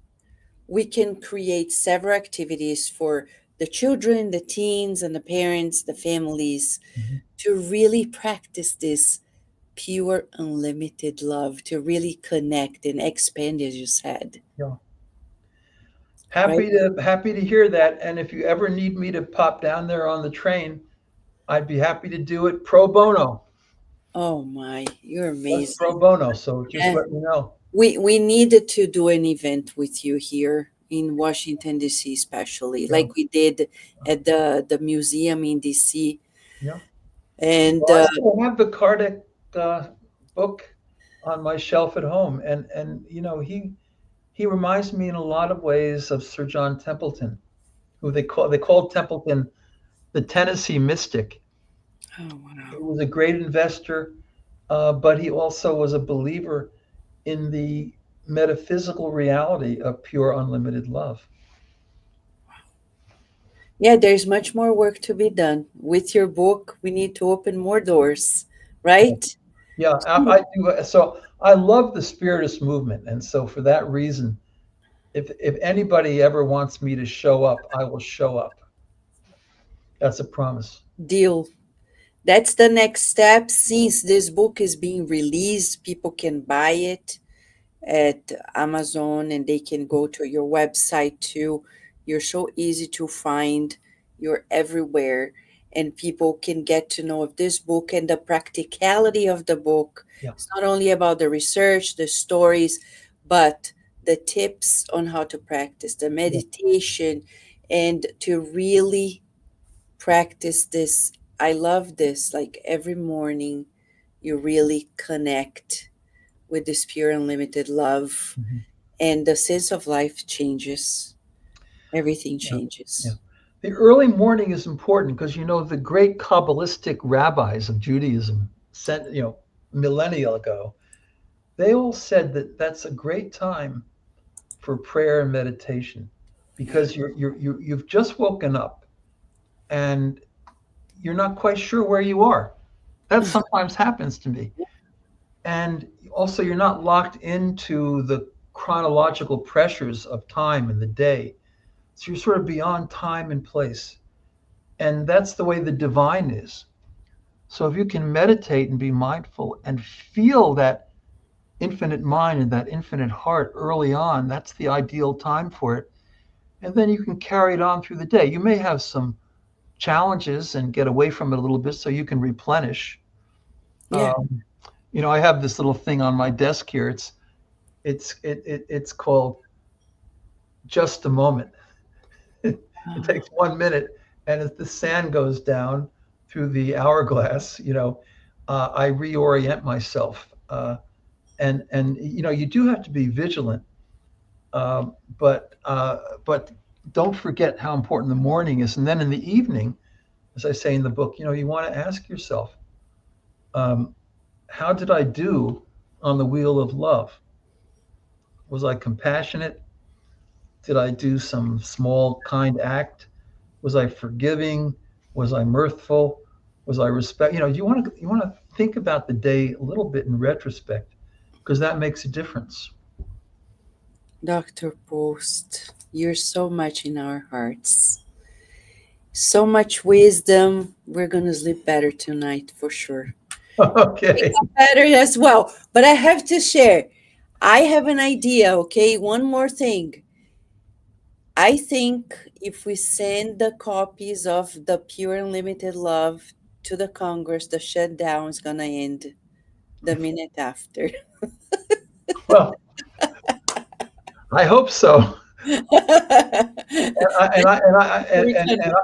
we can create several activities for the children, the teens, and the parents, the families, Mhm. to really practice this pure, unlimited love, to really connect and expand, as you said, Yeah. right? Happy to hear that. And if you ever need me to pop down there on the train, I'd be happy to do it pro bono. Oh my, you're Just amazing. pro bono. So just Yeah. let me know. We needed to do an event with you here in Washington, D.C., especially, Yeah. like we did at the museum in D.C. Yeah. And Well, I still have the Kardec book on my shelf at home, and he reminds me in a lot of ways of Sir John Templeton, who they called Templeton the Tennessee mystic. oh He wow. was a great investor, but he also was a believer in the metaphysical reality of pure unlimited love. Yeah, there's much more work to be done. With your book, we need to open more doors, right? Yeah, I do. So I love the Spiritist movement, and so for that reason, if anybody ever wants me to show up, I will show up. That's a promise. Deal. That's the next step. Since this book is being released, people can buy it at Amazon and they can go to your website too. You're so easy to find, you're everywhere, and people can get to know of this book and the practicality of the book. Yeah, It's not only about the research, the stories, but the tips on how to practice, the yeah. meditation, and to really practice this. I love this. Like every morning, you really connect with this pure unlimited love, Mhm. and the sense of life changes. Everything Yeah, yeah. changes. The early morning is important because the great Kabbalistic rabbis of Judaism, sent millennia ago, they all said that that's a great time for prayer and meditation because you've just woken up and you're not quite sure where you are. That sometimes happens to me. And also, you're not locked into the chronological pressures of time and the day. So you're sort of beyond time and place. And that's the way the divine is. So if you can meditate and be mindful and feel that infinite mind and that infinite heart early on, that's the ideal time for it. And then you can carry it on through the day. You may have some challenges and get away from it a little bit so you can replenish. Yeah. Um, I have this little thing on my desk here. It's called Just a Moment. It Ah, takes 1 minute, and as the sand goes down through the hourglass, I reorient myself. And you do have to be vigilant, but don't forget how important the morning is. And then in the evening, as I say in the book, you want to ask yourself, um, how did I do on the wheel of love? Was I compassionate? Did I do some small kind act? Was I forgiving? Was I mirthful? Was I respect? You want to think about the day a little bit in retrospect because that makes a difference. Dr. Post, you're so much in our hearts. So much wisdom. We're going to sleep better tonight for sure. Wake Okay. up better as well. But I have to share. I have an idea, okay? One more thing. I think if we send the copies of the Pure Unlimited Love to the Congress, the shutdown is going to end the minute after. Well, I hope so. And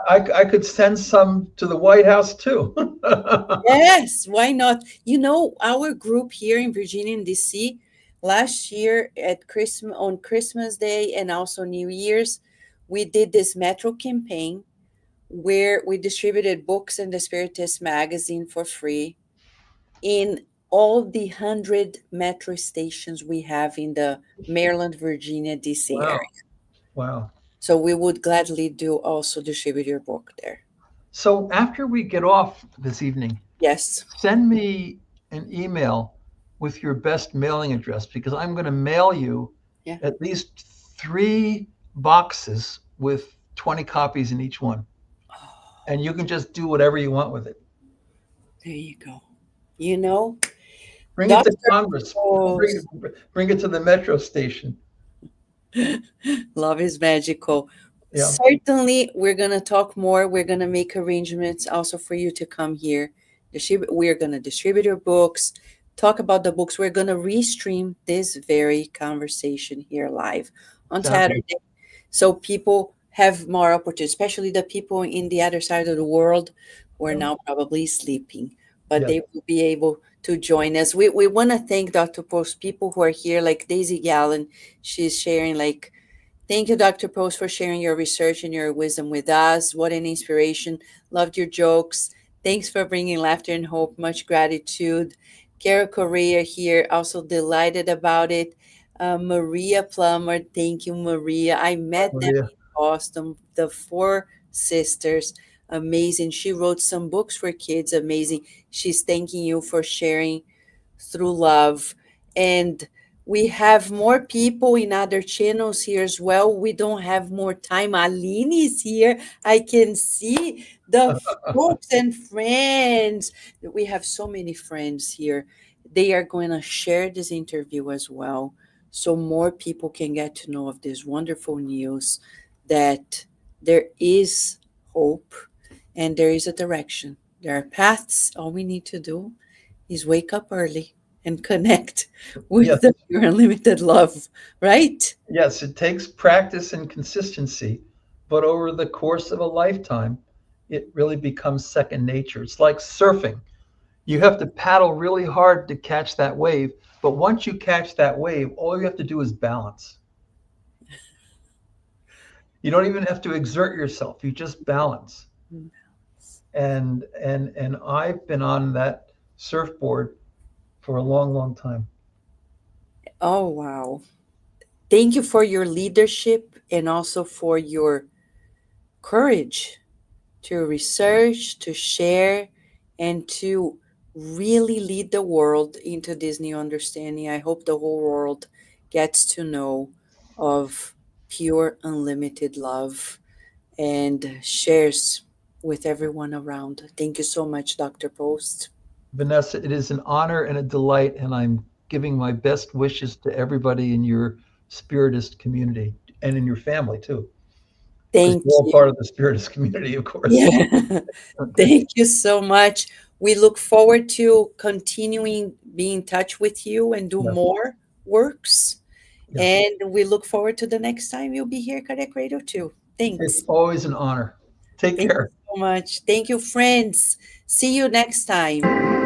I could send some to the White House too. Yes, why not? You know, our group here in Virginia and DC last year at Christmas on Christmas Day and also New Year's, we did this metro campaign where we distributed books and the Spiritist magazine for free in all the 100 metro stations we have in the Maryland, Virginia, DC area. Wow. Wow. So we would gladly do also distribute your book there. So after we get off this evening, Yes. send me an email with your best mailing address because I'm going to mail you Yeah. at least 3 boxes with 20 copies in each one. And you can just do whatever you want with it. There you go. You know, Bring it Dr. to Congress. Rose, Bring it to the metro station. love is magical. Yeah. Certainly, we're going to talk more. We're going to make arrangements also for you to come here. We're going to distribute your books, talk about the books. We're going to restream this very conversation here live on Fabulous. Saturday. So people have more opportunity, especially the people in the other side of the world who are now probably sleeping, but Yes. they will be able to join us. We want to thank Dr. Post, people who are here, like Daisy Gallen. She's sharing, like, thank you, Dr. Post, for sharing your research and your wisdom with us. What an inspiration. Loved your jokes. Thanks for bringing laughter and hope. Much gratitude. Kara Correa here, also delighted about it. Maria Plummer, thank you, Maria. I met them Maria. in Boston, the four sisters. Amazing. She wrote some books for kids. Amazing. She's thanking you for sharing through love. And we have more people in other channels here as well. We don't have more time. Aline is here. I can see the folks and friends. We have so many friends here. They are going to share this interview as well. So more people can get to know of this wonderful news that there is hope and there is a direction. There are paths. All we need to do is wake up early and connect with Yes. your unlimited love, right? Yes, it takes practice and consistency, but over the course of a lifetime, it really becomes second nature. It's like surfing. You have to paddle really hard to catch that wave, but once you catch that wave, all you have to do is balance. You don't even have to exert yourself. You just balance. And I've been on that surfboard for a long, long time. Oh, wow. Thank you for your leadership and also for your courage to research, to share, and to really lead the world into this new understanding. I hope the whole world gets to know of pure, unlimited love and shares with everyone around. Thank you so much, Dr. Post. Vanessa, it is an honor and a delight, and I'm giving my best wishes to everybody in your Spiritist community and in your family too, because Thank you're all you. part of the Spiritist community, of course. Yeah. Thank you so much. We look forward to continuing being in touch with you and do Yes. more works. Yes. And we look forward to the next time you'll be here, Cardiac Radio too. It's Thanks. always an honor. Take Thank you care. so much. Thank you, friends. See you next time.